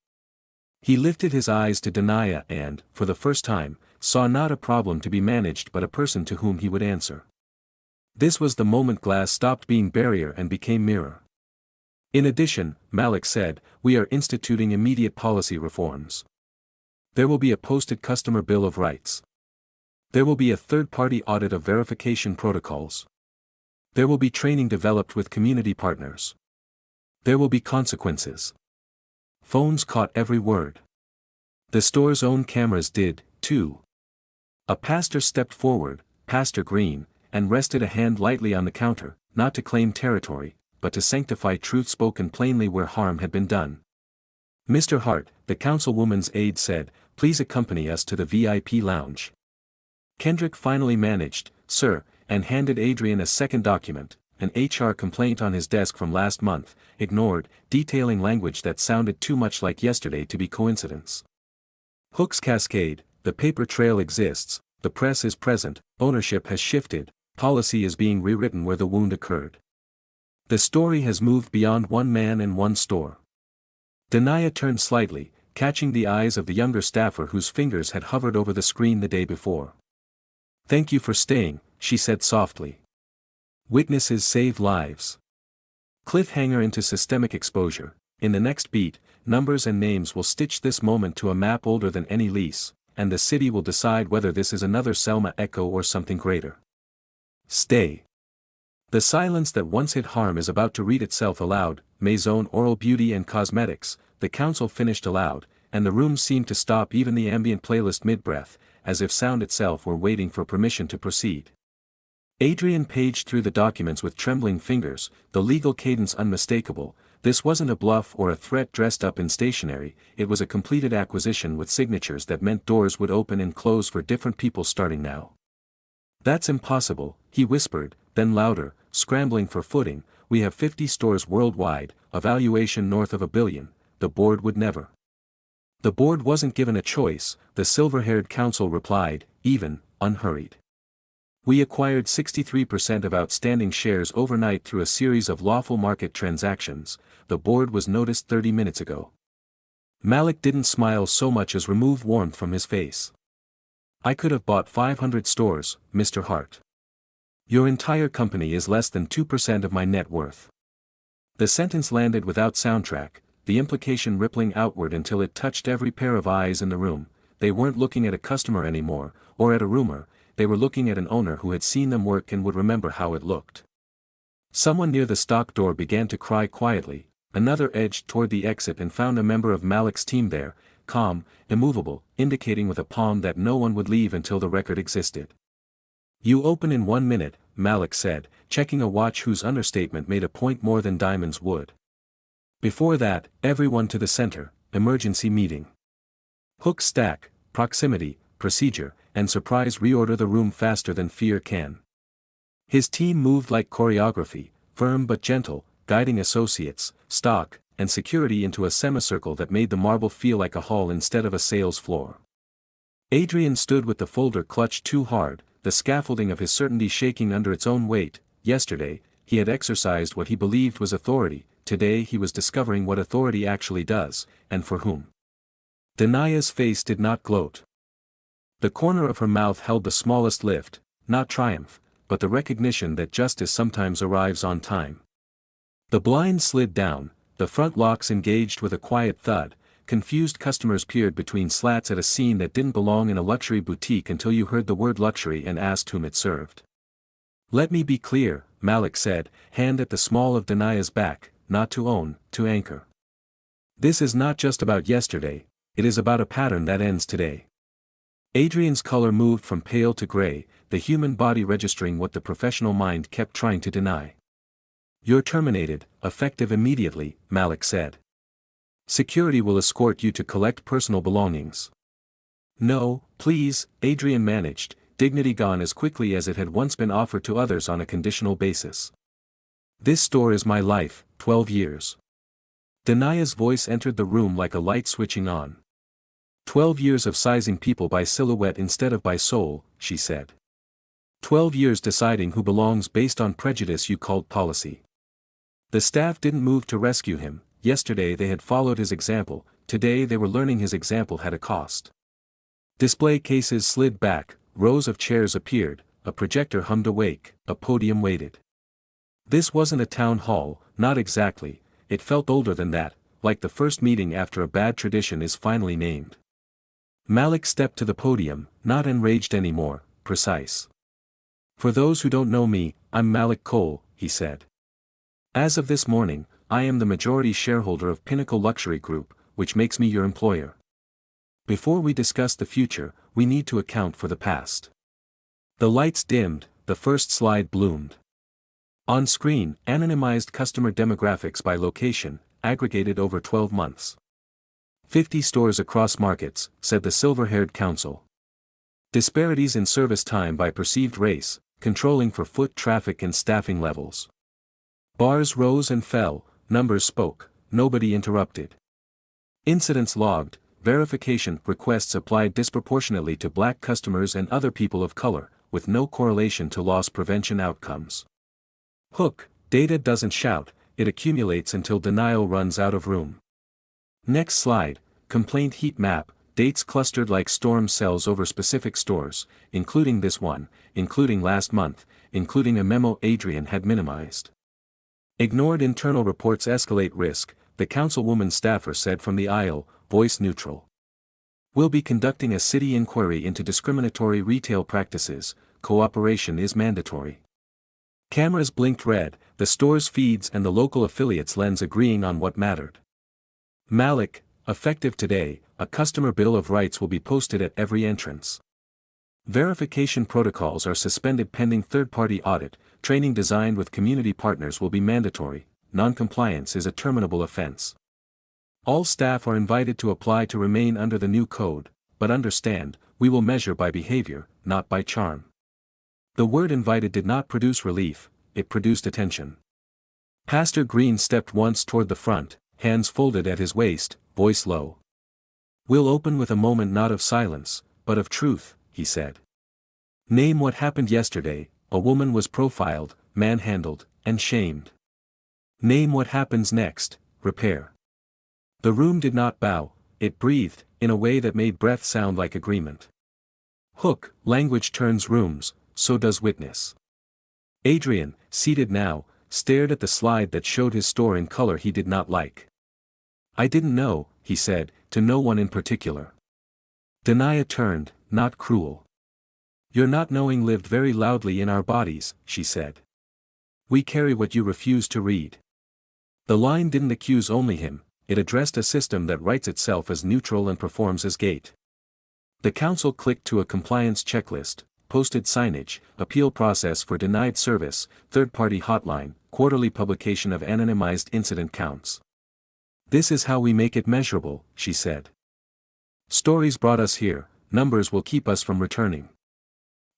He lifted his eyes to Denia and, for the first time, saw not a problem to be managed but a person to whom he would answer. This was the moment glass stopped being barrier and became mirror. In addition, Malik said, we are instituting immediate policy reforms. There will be a posted customer bill of rights. There will be a third-party audit of verification protocols. There will be training developed with community partners. There will be consequences. Phones caught every word. The store's own cameras did, too. A pastor stepped forward, Pastor Green, and rested a hand lightly on the counter, not to claim territory, but to sanctify truth spoken plainly where harm had been done. Mr. Hart, the councilwoman's aide said, please accompany us to the VIP lounge. Kendrick finally managed, sir, and handed Adrian a second document, an HR complaint on his desk from last month, ignored, detailing language that sounded too much like yesterday to be coincidence. Hooks cascade, the paper trail exists, the press is present, ownership has shifted, policy is being rewritten where the wound occurred. The story has moved beyond one man and one store. Denia turned slightly, catching the eyes of the younger staffer whose fingers had hovered over the screen the day before. Thank you for staying, she said softly. Witnesses save lives. Cliffhanger into systemic exposure. In the next beat, numbers and names will stitch this moment to a map older than any lease, and the city will decide whether this is another Selma echo or something greater. Stay. The silence that once hid harm is about to read itself aloud. Maison Oral Beauty and Cosmetics, the council finished aloud, and the room seemed to stop, even the ambient playlist mid-breath, as if sound itself were waiting for permission to proceed. Adrian paged through the documents with trembling fingers, the legal cadence unmistakable. This wasn't a bluff or a threat dressed up in stationery, it was a completed acquisition with signatures that meant doors would open and close for different people starting now. That's impossible, he whispered, then louder, scrambling for footing, we have 50 stores worldwide, a valuation north of $1 billion, the board would never. The board wasn't given a choice, the silver-haired counsel replied, even, unhurried. We acquired 63% of outstanding shares overnight through a series of lawful market transactions, the board was noticed 30 minutes ago. Malik didn't smile so much as remove warmth from his face. I could have bought 500 stores, Mr. Hart. Your entire company is less than 2% of my net worth. The sentence landed without soundtrack, the implication rippling outward until it touched every pair of eyes in the room. They weren't looking at a customer anymore, or at a rumor, they were looking at an owner who had seen them work and would remember how it looked. Someone near the stock door began to cry quietly, another edged toward the exit and found a member of Malik's team there, calm, immovable, indicating with a palm that no one would leave until the record existed. "You open in 1 minute," Malik said, checking a watch whose understatement made a point more than diamonds would. Before that, everyone to the center, emergency meeting. Hook stack, proximity, procedure, and surprise reorder the room faster than fear can. His team moved like choreography, firm but gentle, guiding associates, stock, and security into a semicircle that made the marble feel like a hall instead of a sales floor. Adrian stood with the folder clutched too hard, the scaffolding of his certainty shaking under its own weight. Yesterday, he had exercised what he believed was authority, today he was discovering what authority actually does, and for whom. Danaya's face did not gloat. The corner of her mouth held the smallest lift, not triumph, but the recognition that justice sometimes arrives on time. The blinds slid down, the front locks engaged with a quiet thud, confused customers peered between slats at a scene that didn't belong in a luxury boutique until you heard the word luxury and asked whom it served. "Let me be clear," Malik said, hand at the small of Danaya's back, "not to own, to anchor. This is not just about yesterday, it is about a pattern that ends today." Adrian's color moved from pale to gray, the human body registering what the professional mind kept trying to deny. "You're terminated, effective immediately," Malik said. "Security will escort you to collect personal belongings." "No, please," Adrian managed, dignity gone as quickly as it had once been offered to others on a conditional basis. "This store is my life, 12 years. Danaya's voice entered the room like a light switching on. 12 years of sizing people by silhouette instead of by soul, she said. 12 years deciding who belongs based on prejudice you called policy. The staff didn't move to rescue him. Yesterday they had followed his example, today they were learning his example had a cost. Display cases slid back, rows of chairs appeared, a projector hummed awake, a podium waited. This wasn't a town hall, not exactly, it felt older than that, like the first meeting after a bad tradition is finally named. Malik stepped to the podium, not enraged anymore, precise. "For those who don't know me, I'm Malik Cole," he said. "As of this morning, I am the majority shareholder of Pinnacle Luxury Group, which makes me your employer. Before we discuss the future, we need to account for the past." The lights dimmed, the first slide bloomed. On screen, anonymized customer demographics by location, aggregated over 12 months. 50 stores across markets, said the silver-haired counsel. Disparities in service time by perceived race, controlling for foot traffic and staffing levels. Bars rose and fell, numbers spoke, nobody interrupted. Incidents logged, verification requests applied disproportionately to black customers and other people of color, with no correlation to loss prevention outcomes. Hook, data doesn't shout, it accumulates until denial runs out of room. Next slide, complaint heat map, dates clustered like storm cells over specific stores, including this one, including last month, including a memo Adrian had minimized. Ignored internal reports escalate risk, the councilwoman staffer said from the aisle, voice neutral. We'll be conducting a city inquiry into discriminatory retail practices, cooperation is mandatory. Cameras blinked red, the store's feeds and the local affiliates' lens agreeing on what mattered. Malik, effective today, a customer bill of rights will be posted at every entrance. Verification protocols are suspended pending third-party audit, training designed with community partners will be mandatory, non-compliance is a terminable offense. All staff are invited to apply to remain under the new code, but understand, we will measure by behavior, not by charm. The word invited did not produce relief, it produced attention. Pastor Green stepped once toward the front, hands folded at his waist, voice low. We'll open with a moment not of silence, but of truth, he said. Name what happened yesterday, a woman was profiled, manhandled, and shamed. Name what happens next, repair. The room did not bow, it breathed, in a way that made breath sound like agreement. Hook, language turns rooms, so does witness. Adrian, seated now, stared at the slide that showed his store in color he did not like. I didn't know, he said, to no one in particular. Denaya turned, not cruel. Your not knowing lived very loudly in our bodies, she said. We carry what you refuse to read. The line didn't accuse only him, it addressed a system that writes itself as neutral and performs as gate. The council clicked to a compliance checklist, posted signage, appeal process for denied service, third-party hotline, quarterly publication of anonymized incident counts. This is how we make it measurable, she said. Stories brought us here, numbers will keep us from returning.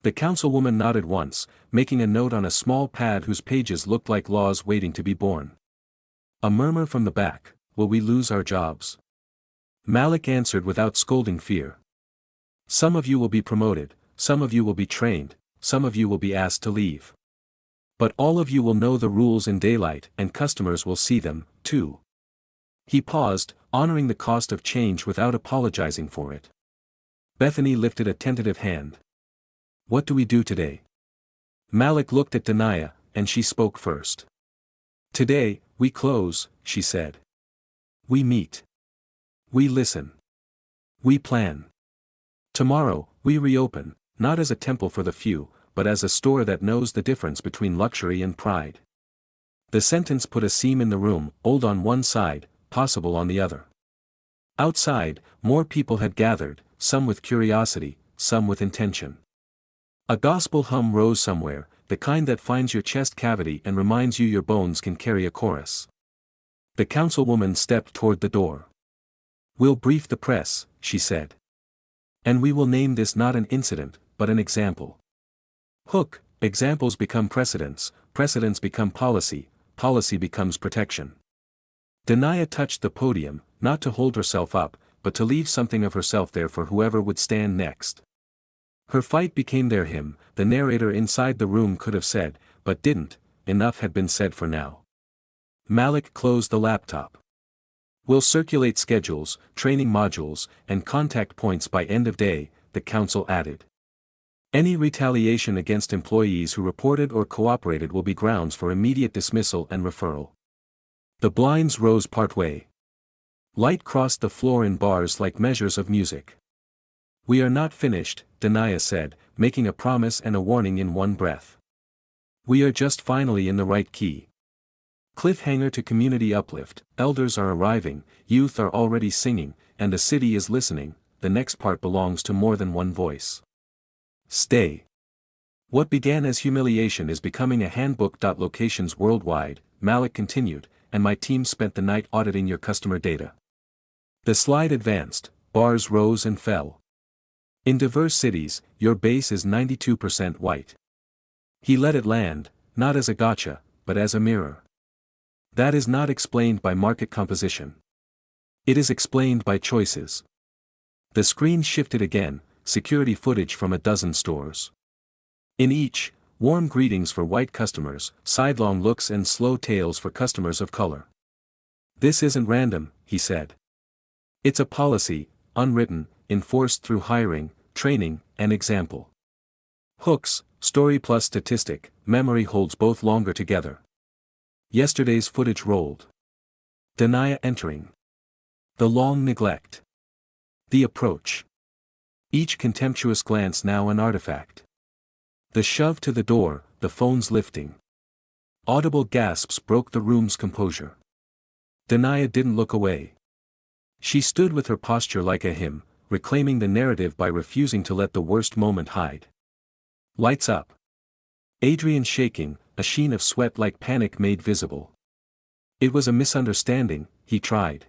The councilwoman nodded once, making a note on a small pad whose pages looked like laws waiting to be born. A murmur from the back, will we lose our jobs? Malik answered without scolding fear. Some of you will be promoted, some of you will be trained, some of you will be asked to leave. But all of you will know the rules in daylight and customers will see them, too. He paused, honoring the cost of change without apologizing for it. Bethany lifted a tentative hand. What do we do today? Malik looked at Denia, and she spoke first. Today, we close, she said. We meet. We listen. We plan. Tomorrow, we reopen, not as a temple for the few, but as a store that knows the difference between luxury and pride. The sentence put a seam in the room, old on one side, possible on the other. Outside, more people had gathered, some with curiosity, some with intention. A gospel hum rose somewhere, the kind that finds your chest cavity and reminds you your bones can carry a chorus. The councilwoman stepped toward the door. We'll brief the press, she said. And we will name this not an incident, but an example. Hook, examples become precedents, precedents become policy, policy becomes protection. Denia touched the podium, not to hold herself up, but to leave something of herself there for whoever would stand next. Her fight became their hymn, the narrator inside the room could have said, but didn't, enough had been said for now. Malik closed the laptop. We'll circulate schedules, training modules, and contact points by end of day, the council added. Any retaliation against employees who reported or cooperated will be grounds for immediate dismissal and referral. The blinds rose partway. Light crossed the floor in bars like measures of music. We are not finished, Denia said, making a promise and a warning in one breath. We are just finally in the right key. Cliffhanger to community uplift, elders are arriving, youth are already singing, and the city is listening, the next part belongs to more than one voice. Stay. What began as humiliation is becoming a handbook. Locations worldwide, Malik continued, and my team spent the night auditing your customer data. The slide advanced, bars rose and fell. In diverse cities, your base is 92% white. He let it land, not as a gotcha, but as a mirror. That is not explained by market composition. It is explained by choices. The screen shifted again, security footage from a dozen stores. In each, warm greetings for white customers, sidelong looks and slow tales for customers of color. This isn't random, he said. It's a policy, unwritten, enforced through hiring, training, and example. Hooks, story plus statistic, memory holds both longer together. Yesterday's footage rolled. Denia entering. The long neglect. The approach. Each contemptuous glance now an artifact. The shove to the door, the phones lifting. Audible gasps broke the room's composure. Denia didn't look away. She stood with her posture like a hymn, reclaiming the narrative by refusing to let the worst moment hide. Lights up. Adrian shaking, a sheen of sweat like panic made visible. It was a misunderstanding, he tried.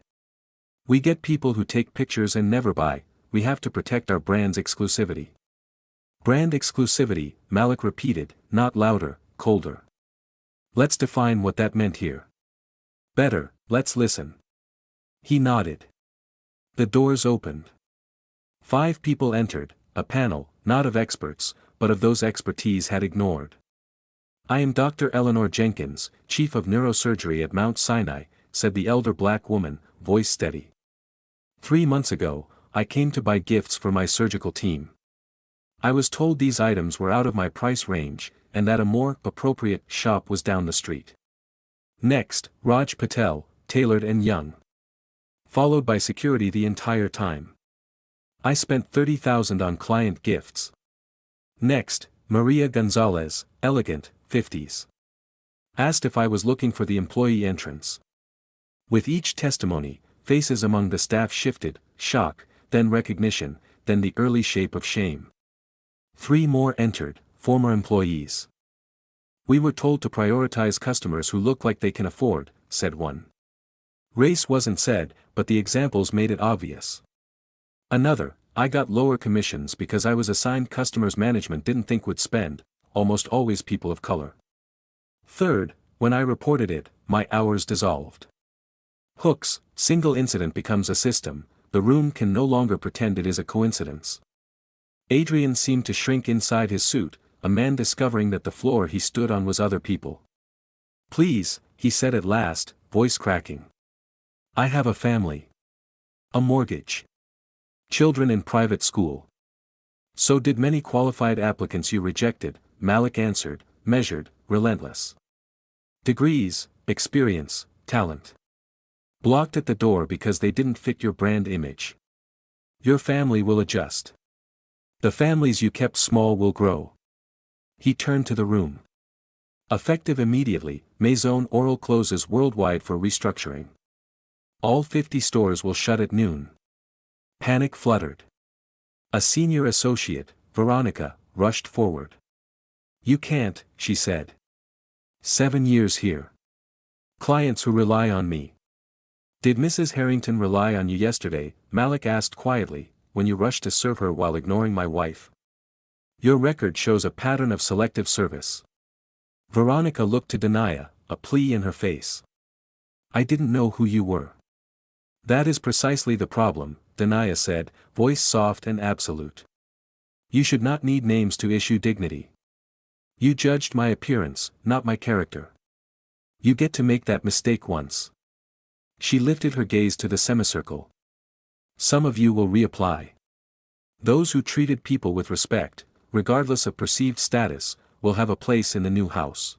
We get people who take pictures and never buy, we have to protect our brand's exclusivity. Brand exclusivity, Malik repeated, not louder, colder. Let's define what that meant here. Better, let's listen. He nodded. The doors opened. 5 people entered, a panel, not of experts, but of those expertise had ignored. I am Dr. Eleanor Jenkins, Chief of Neurosurgery at Mount Sinai, said the elder black woman, voice steady. 3 months ago, I came to buy gifts for my surgical team. I was told these items were out of my price range, and that a more appropriate shop was down the street. Next, Raj Patel, tailored and young. Followed by security the entire time. I spent $30,000 on client gifts. Next, Maria Gonzalez, elegant, 50s. Asked if I was looking for the employee entrance. With each testimony, faces among the staff shifted, shock, then recognition, then the early shape of shame. 3 more entered, former employees. We were told to prioritize customers who look like they can afford, said one. Race wasn't said, but the examples made it obvious. Another, I got lower commissions because I was assigned customers management didn't think would spend, almost always people of color. Third, when I reported it, my hours dissolved. Hooks, single incident becomes a system, the room can no longer pretend it is a coincidence. Adrian seemed to shrink inside his suit, a man discovering that the floor he stood on was other people. Please, he said at last, voice cracking. I have a family. A mortgage. Children in private school. So did many qualified applicants you rejected, Malik answered, measured, relentless. Degrees, experience, talent. Blocked at the door because they didn't fit your brand image. Your family will adjust. The families you kept small will grow. He turned to the room. Effective immediately, Maison Oral closes worldwide for restructuring. All 50 stores will shut at noon. Panic fluttered. A senior associate, Veronica, rushed forward. You can't, she said. 7 years here. Clients who rely on me. Did Mrs. Harrington rely on you yesterday? Malik asked quietly, when you rushed to serve her while ignoring my wife. Your record shows a pattern of selective service. Veronica looked to Denia, a plea in her face. I didn't know who you were. That is precisely the problem, Denia said, voice soft and absolute. You should not need names to issue dignity. You judged my appearance, not my character. You get to make that mistake once. She lifted her gaze to the semicircle. Some of you will reapply. Those who treated people with respect, regardless of perceived status, will have a place in the new house.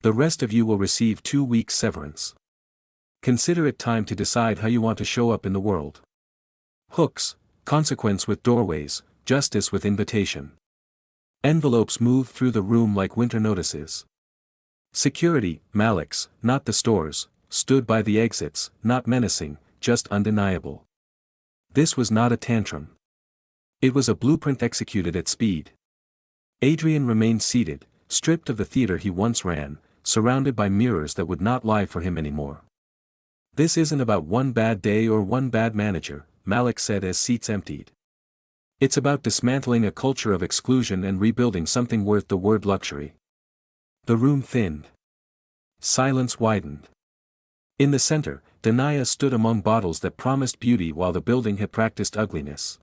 The rest of you will receive 2 weeks severance. Consider it time to decide how you want to show up in the world. Hooks, consequence with doorways, justice with invitation. Envelopes moved through the room like winter notices. Security, Malik's, not the stores, stood by the exits, not menacing, just undeniable. This was not a tantrum. It was a blueprint executed at speed. Adrian remained seated, stripped of the theater he once ran, surrounded by mirrors that would not lie for him anymore. This isn't about one bad day or one bad manager, Malik said as seats emptied. It's about dismantling a culture of exclusion and rebuilding something worth the word luxury. The room thinned. Silence widened. In the center, Denia stood among bottles that promised beauty while the building had practiced ugliness.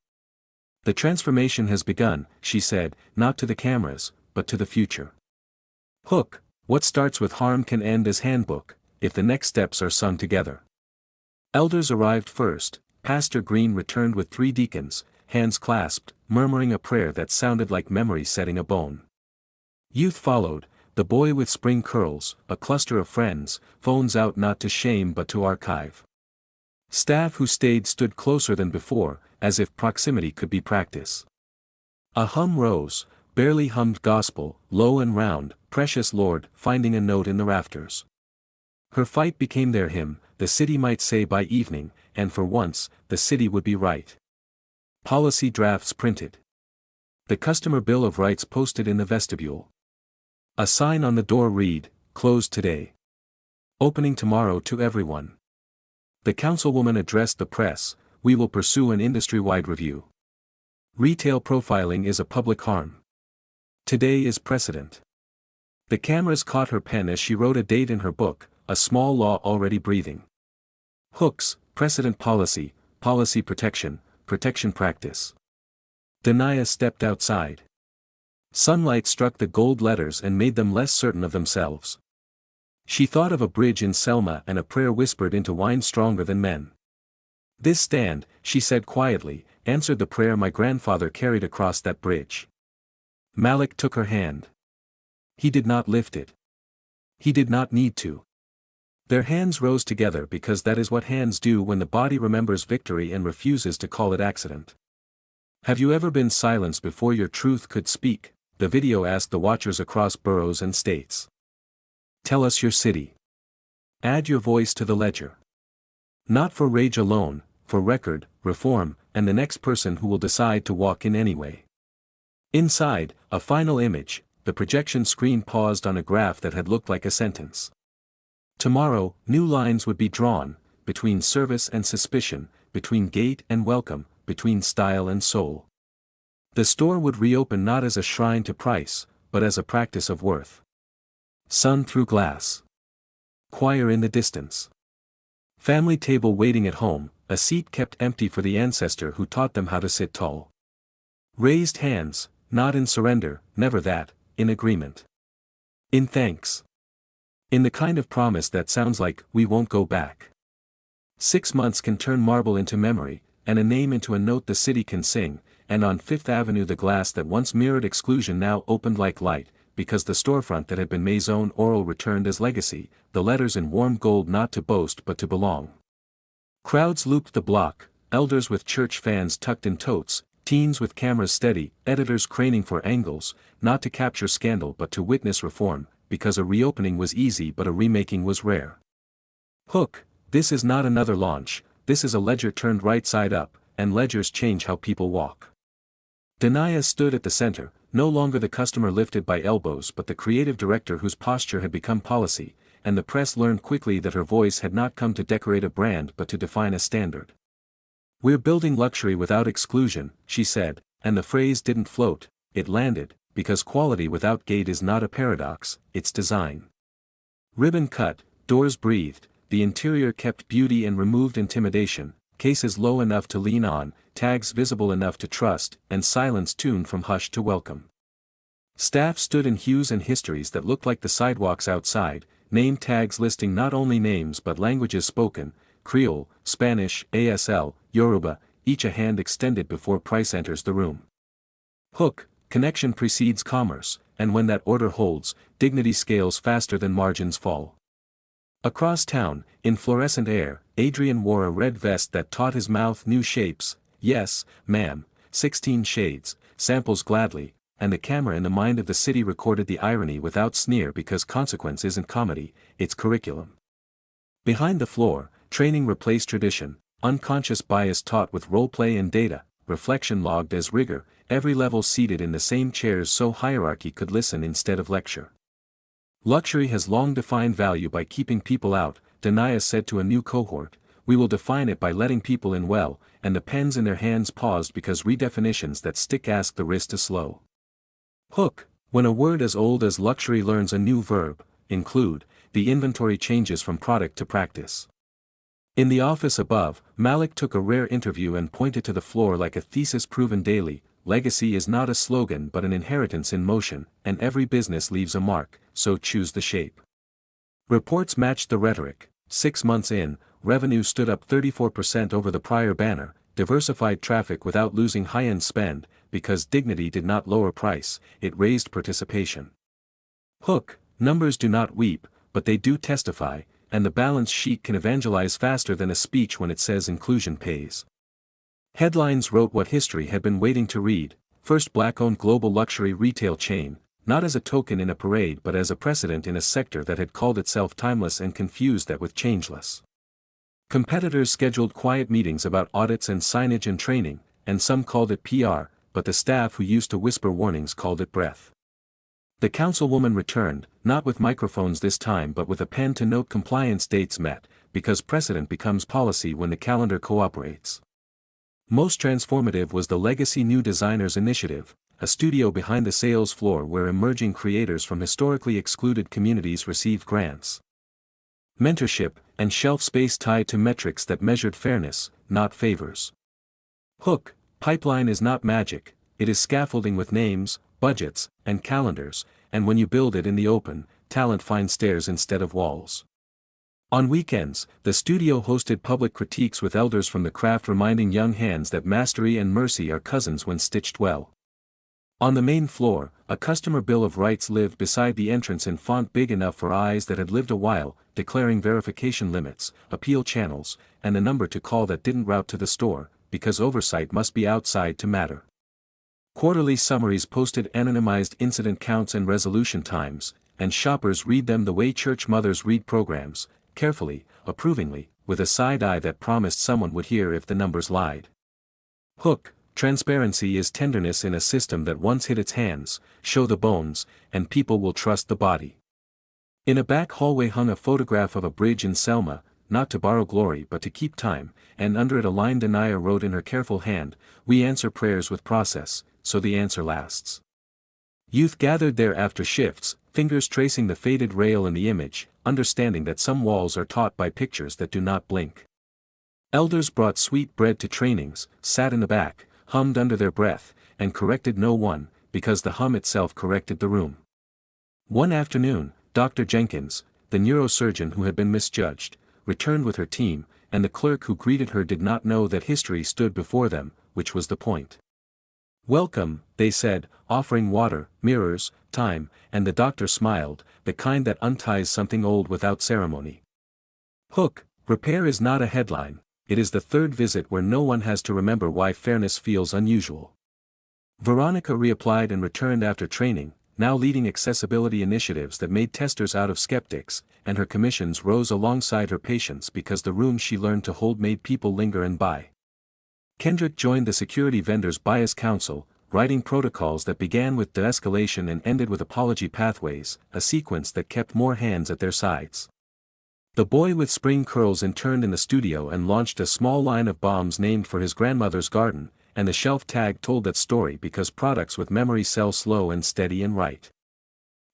The transformation has begun, she said, not to the cameras, but to the future. Hook, what starts with harm can end as handbook, if the next steps are sung together. Elders arrived first. Pastor Green returned with 3 deacons, hands clasped, murmuring a prayer that sounded like memory setting a bone. Youth followed, the boy with spring curls, a cluster of friends, phones out not to shame but to archive. Staff who stayed stood closer than before, as if proximity could be practice. A hum rose, barely hummed gospel, low and round, precious Lord, finding a note in the rafters. Her fight became their hymn, the city might say by evening, and for once, the city would be right. Policy drafts printed. The Customer Bill of Rights posted in the vestibule. A sign on the door read, closed today. Opening tomorrow to everyone. The councilwoman addressed the press, we will pursue an industry-wide review. Retail profiling is a public harm. Today is precedent. The cameras caught her pen as she wrote a date in her book, a small law already breathing. Hooks, precedent policy, policy protection, protection practice. Denia stepped outside. Sunlight struck the gold letters and made them less certain of themselves. She thought of a bridge in Selma and a prayer whispered into wine stronger than men. This stand, she said quietly, answered the prayer my grandfather carried across that bridge. Malik took her hand. He did not lift it. He did not need to. Their hands rose together because that is what hands do when the body remembers victory and refuses to call it accident. Have you ever been silenced before your truth could speak? The video asked the watchers across boroughs and states. Tell us your city. Add your voice to the ledger. Not for rage alone, for record, reform, and the next person who will decide to walk in anyway. Inside, a final image, the projection screen paused on a graph that had looked like a sentence. Tomorrow, new lines would be drawn, between service and suspicion, between gate and welcome, between style and soul. The store would reopen not as a shrine to price, but as a practice of worth. Sun through glass. Choir in the distance. Family table waiting at home, a seat kept empty for the ancestor who taught them how to sit tall. Raised hands, not in surrender, never that, in agreement. In thanks. In the kind of promise that sounds like, we won't go back. 6 months can turn marble into memory, and a name into a note the city can sing, and on Fifth Avenue the glass that once mirrored exclusion now opened like light, because the storefront that had been Maison Oral returned as legacy, the letters in warm gold not to boast but to belong. Crowds looped the block, elders with church fans tucked in totes, teens with cameras steady, editors craning for angles, not to capture scandal but to witness reform, because a reopening was easy but a remaking was rare. Hook, this is not another launch, this is a ledger turned right side up, and ledgers change how people walk. Denaya stood at the center, no longer the customer lifted by elbows but the creative director whose posture had become policy, and the press learned quickly that her voice had not come to decorate a brand but to define a standard. We're building luxury without exclusion, she said, and the phrase didn't float, it landed, because quality without gate is not a paradox, it's design. Ribbon cut, doors breathed, the interior kept beauty and removed intimidation, cases low enough to lean on, tags visible enough to trust, and silence tuned from hush to welcome. Staff stood in hues and histories that looked like the sidewalks outside, name tags listing not only names but languages spoken, Creole, Spanish, ASL, Yoruba, each a hand extended before price enters the room. Hook, connection precedes commerce, and when that order holds, dignity scales faster than margins fall. Across town, in fluorescent air, Adrian wore a red vest that taught his mouth new shapes, yes, ma'am, 16 shades, samples gladly, and the camera in the mind of the city recorded the irony without sneer because consequence isn't comedy, it's curriculum. Behind the floor, training replaced tradition, unconscious bias taught with role-play and data, reflection logged as rigor, every level seated in the same chairs so hierarchy could listen instead of lecture. Luxury has long defined value by keeping people out, Denaya said to a new cohort, we will define it by letting people in well, and the pens in their hands paused because redefinitions that stick ask the wrist to slow. Hook, when a word as old as luxury learns a new verb, include, the inventory changes from product to practice. In the office above, Malik took a rare interview and pointed to the floor like a thesis proven daily, legacy is not a slogan but an inheritance in motion, and every business leaves a mark, so choose the shape. Reports matched the rhetoric, 6 months in, revenue stood up 34% over the prior banner, diversified traffic without losing high-end spend, because dignity did not lower price, it raised participation. Hook, numbers do not weep, but they do testify, and the balance sheet can evangelize faster than a speech when it says inclusion pays. Headlines wrote what history had been waiting to read, first black-owned global luxury retail chain, not as a token in a parade but as a precedent in a sector that had called itself timeless and confused that with changeless. Competitors scheduled quiet meetings about audits and signage and training, and some called it PR, but the staff who used to whisper warnings called it breath. The councilwoman returned, not with microphones this time but with a pen to note compliance dates met, because precedent becomes policy when the calendar cooperates. Most transformative was the Legacy New Designers Initiative, a studio behind the sales floor where emerging creators from historically excluded communities received grants, mentorship, and shelf space tied to metrics that measured fairness, not favors. Hook, pipeline is not magic, it is scaffolding with names, budgets, and calendars, and when you build it in the open, talent finds stairs instead of walls. On weekends, the studio hosted public critiques with elders from the craft reminding young hands that mastery and mercy are cousins when stitched well. On the main floor, a customer bill of rights lived beside the entrance in font big enough for eyes that had lived a while, declaring verification limits, appeal channels, and a number to call that didn't route to the store, because oversight must be outside to matter. Quarterly summaries posted anonymized incident counts and resolution times, and shoppers read them the way church mothers read programs, carefully, approvingly, with a side eye that promised someone would hear if the numbers lied. Hook, transparency is tenderness in a system that once hid its hands, show the bones, and people will trust the body. In a back hallway hung a photograph of a bridge in Selma, not to borrow glory but to keep time, and under it a line Denia wrote in her careful hand, "We answer prayers with process, so the answer lasts." Youth gathered there after shifts, fingers tracing the faded rail in the image, understanding that some walls are taught by pictures that do not blink. Elders brought sweet bread to trainings, sat in the back, hummed under their breath, and corrected no one, because the hum itself corrected the room. One afternoon, Dr. Jenkins, the neurosurgeon who had been misjudged, returned with her team, and the clerk who greeted her did not know that history stood before them, which was the point. "Welcome," they said, offering water, mirrors, time, and the doctor smiled, the kind that unties something old without ceremony. Hook, repair is not a headline, it is the third visit where no one has to remember why fairness feels unusual. Veronica reapplied and returned after training, now leading accessibility initiatives that made testers out of skeptics, and her commissions rose alongside her patients because the room she learned to hold made people linger and buy. Kendrick joined the Security Vendors Bias Council, writing protocols that began with de-escalation and ended with apology pathways, a sequence that kept more hands at their sides. The boy with spring curls interned in the studio and launched a small line of bombs named for his grandmother's garden, and the shelf tag told that story because products with memory sell slow and steady and right.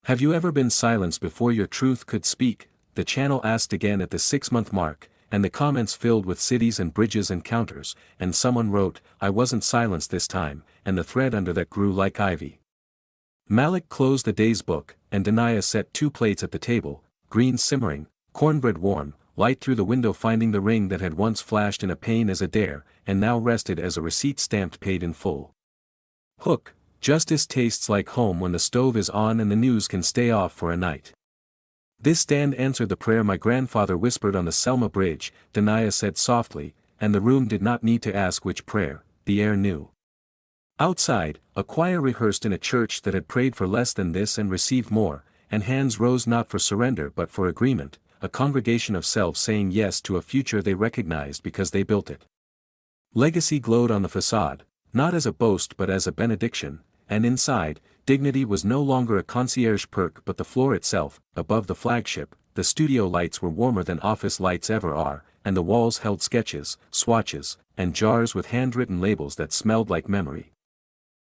"Have you ever been silenced before your truth could speak?" the channel asked again at the 6-month mark, and the comments filled with cities and bridges and counters, and someone wrote, "I wasn't silenced this time," and the thread under that grew like ivy. Malik closed the day's book, and Denia set 2 plates at the table, greens simmering, cornbread warm, light through the window finding the ring that had once flashed in a pane as a dare, and now rested as a receipt stamped paid in full. Hook, justice tastes like home when the stove is on and the news can stay off for a night. "This stand answered the prayer my grandfather whispered on the Selma Bridge," Denia said softly, and the room did not need to ask which prayer, the air knew. Outside, a choir rehearsed in a church that had prayed for less than this and received more, and hands rose not for surrender but for agreement, a congregation of self saying yes to a future they recognized because they built it. Legacy glowed on the facade, not as a boast but as a benediction, and inside, dignity was no longer a concierge perk but the floor itself. Above the flagship, the studio lights were warmer than office lights ever are, and the walls held sketches, swatches, and jars with handwritten labels that smelled like memory.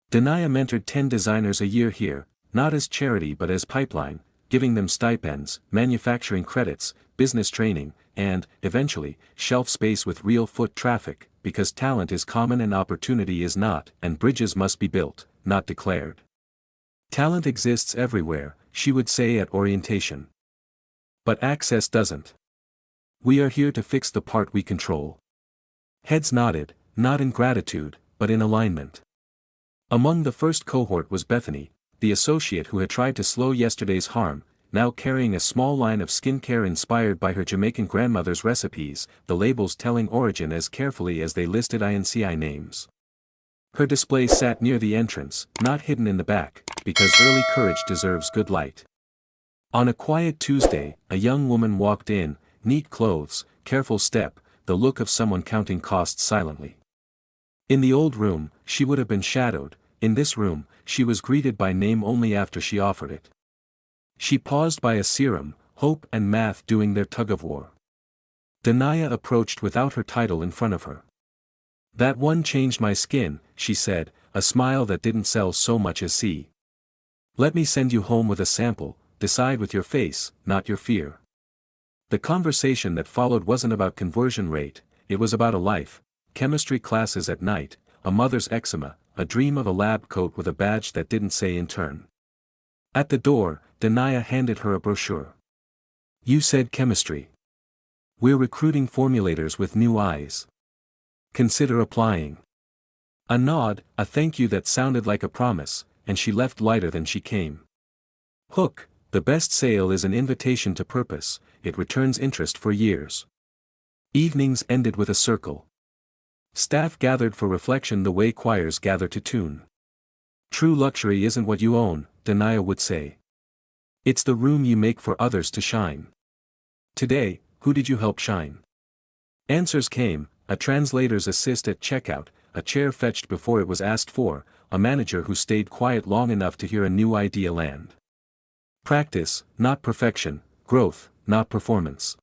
Denia mentored 10 designers a year here, not as charity but as pipeline, giving them stipends, manufacturing credits, business training, and, eventually, shelf space with real foot traffic, because talent is common and opportunity is not, and bridges must be built, not declared. "Talent exists everywhere," she would say at orientation. "But access doesn't. We are here to fix the part we control." Heads nodded, not in gratitude, but in alignment. Among the first cohort was Bethany, the associate who had tried to slow yesterday's harm, now carrying a small line of skincare inspired by her Jamaican grandmother's recipes, the labels telling origin as carefully as they listed INCI names. Her display sat near the entrance, not hidden in the back, because early courage deserves good light. On a quiet Tuesday, a young woman walked in, neat clothes, careful step, the look of someone counting costs silently. In the old room, she would have been shadowed. In this room, she was greeted by name only after she offered it. She paused by a serum, hope and math doing their tug-of-war. Denia approached without her title in front of her. "That one changed my skin," she said, a smile that didn't sell so much as see. "Let me send you home with a sample, decide with your face, not your fear." The conversation that followed wasn't about conversion rate, it was about a life, chemistry classes at night, a mother's eczema, a dream of a lab coat with a badge that didn't say intern. At the door, Denia handed her a brochure. "You said chemistry. We're recruiting formulators with new eyes. Consider applying." A nod, a thank you that sounded like a promise, and she left lighter than she came. Hook, the best sale is an invitation to purpose, it returns interest for years. Evenings ended with a circle. Staff gathered for reflection the way choirs gather to tune. "True luxury isn't what you own," Denia would say. It's the room you make for others to shine. Today, who did you help shine? Answers came: a translator's assist at checkout, a chair fetched before it was asked for, a manager who stayed quiet long enough to hear a new idea land. Practice, not perfection; growth, not performance.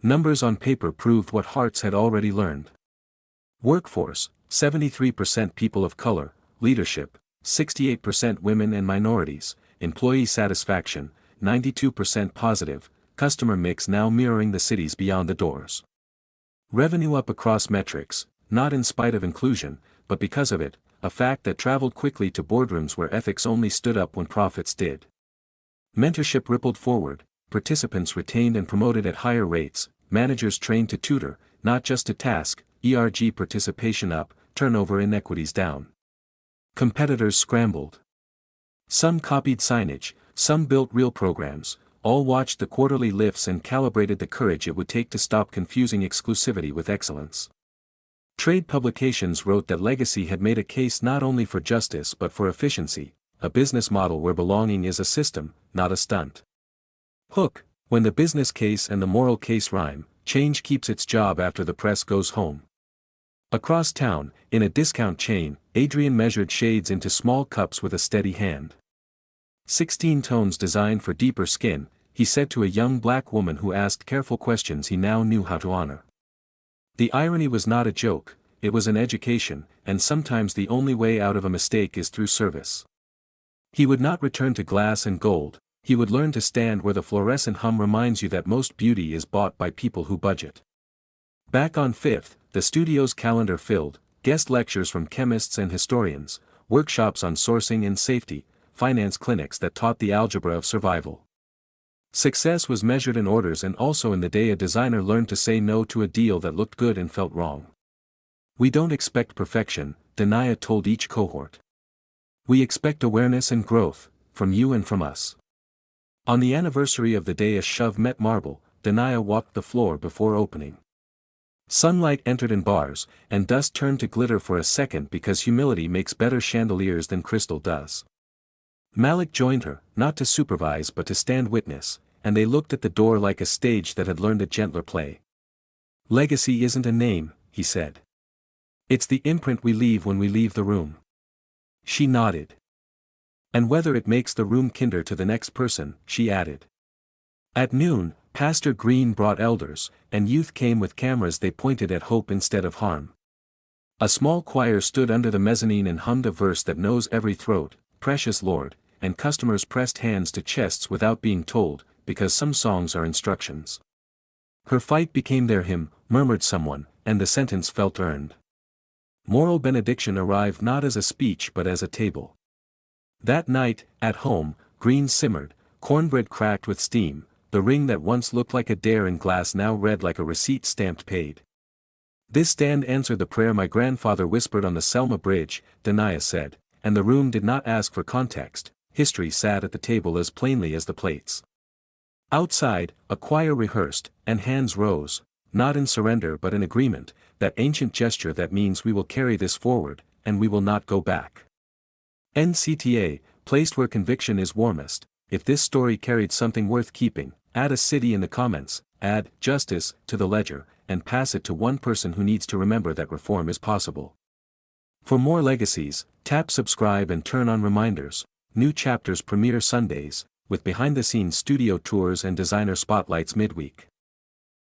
Numbers on paper proved what hearts had already learned. Workforce: 73% people of color; leadership: 68% women and minorities; employee satisfaction: 92% positive; customer mix now mirroring the cities beyond the doors. Revenue up across metrics, not in spite of inclusion, but because of it, a fact that traveled quickly to boardrooms where ethics only stood up when profits did. Mentorship rippled forward, participants retained and promoted at higher rates, managers trained to tutor, not just to task, participation up, turnover inequities down. Competitors scrambled. Some copied signage, some built real programs, all watched the quarterly lifts and calibrated the courage it would take to stop confusing exclusivity with excellence. Trade publications wrote that Legacy had made a case not only for justice but for efficiency, a business model where belonging is a system, not a stunt. Hook: when the business case and the moral case rhyme, change keeps its job after the press goes home. Across town, in a discount chain, Adrian measured shades into small cups with a steady hand. 16 tones designed for deeper skin, he said to a young black woman who asked careful questions he now knew how to honor. The irony was not a joke, it was an education, and sometimes the only way out of a mistake is through service. He would not return to glass and gold, he would learn to stand where the fluorescent hum reminds you that most beauty is bought by people who budget. Back on 5th, the studio's calendar filled, guest lectures from chemists and historians, workshops on sourcing and safety, finance clinics that taught the algebra of survival. Success was measured in orders and also in the day a designer learned to say no to a deal that looked good and felt wrong. We don't expect perfection, Denia told each cohort. We expect awareness and growth, from you and from us. On the anniversary of the day a shove met marble, Denia walked the floor before opening. Sunlight entered in bars, and dust turned to glitter for a second because humility makes better chandeliers than crystal does. Malik joined her, not to supervise but to stand witness, and they looked at the door like a stage that had learned a gentler play. Legacy isn't a name, he said. It's the imprint we leave when we leave the room. She nodded. And whether it makes the room kinder to the next person, she added. At noon, Pastor Green brought elders, and youth came with cameras they pointed at hope instead of harm. A small choir stood under the mezzanine and hummed a verse that knows every throat, Precious Lord, and customers pressed hands to chests without being told, because some songs are instructions. Her fight became their hymn, murmured someone, and the sentence felt earned. Moral benediction arrived not as a speech but as a table. That night, at home, greens simmered, cornbread cracked with steam, the ring that once looked like a dare in glass now read like a receipt stamped paid. This stand answered the prayer my grandfather whispered on the Selma Bridge, Denia said, and the room did not ask for context, history sat at the table as plainly as the plates. Outside, a choir rehearsed, and hands rose, not in surrender but in agreement, that ancient gesture that means we will carry this forward, and we will not go back. NCTA, placed where conviction is warmest. If this story carried something worth keeping, add a city in the comments, add justice to the ledger, and pass it to one person who needs to remember that reform is possible. For more legacies, tap subscribe and turn on reminders. New chapters premiere Sundays, with behind-the-scenes studio tours and designer spotlights midweek.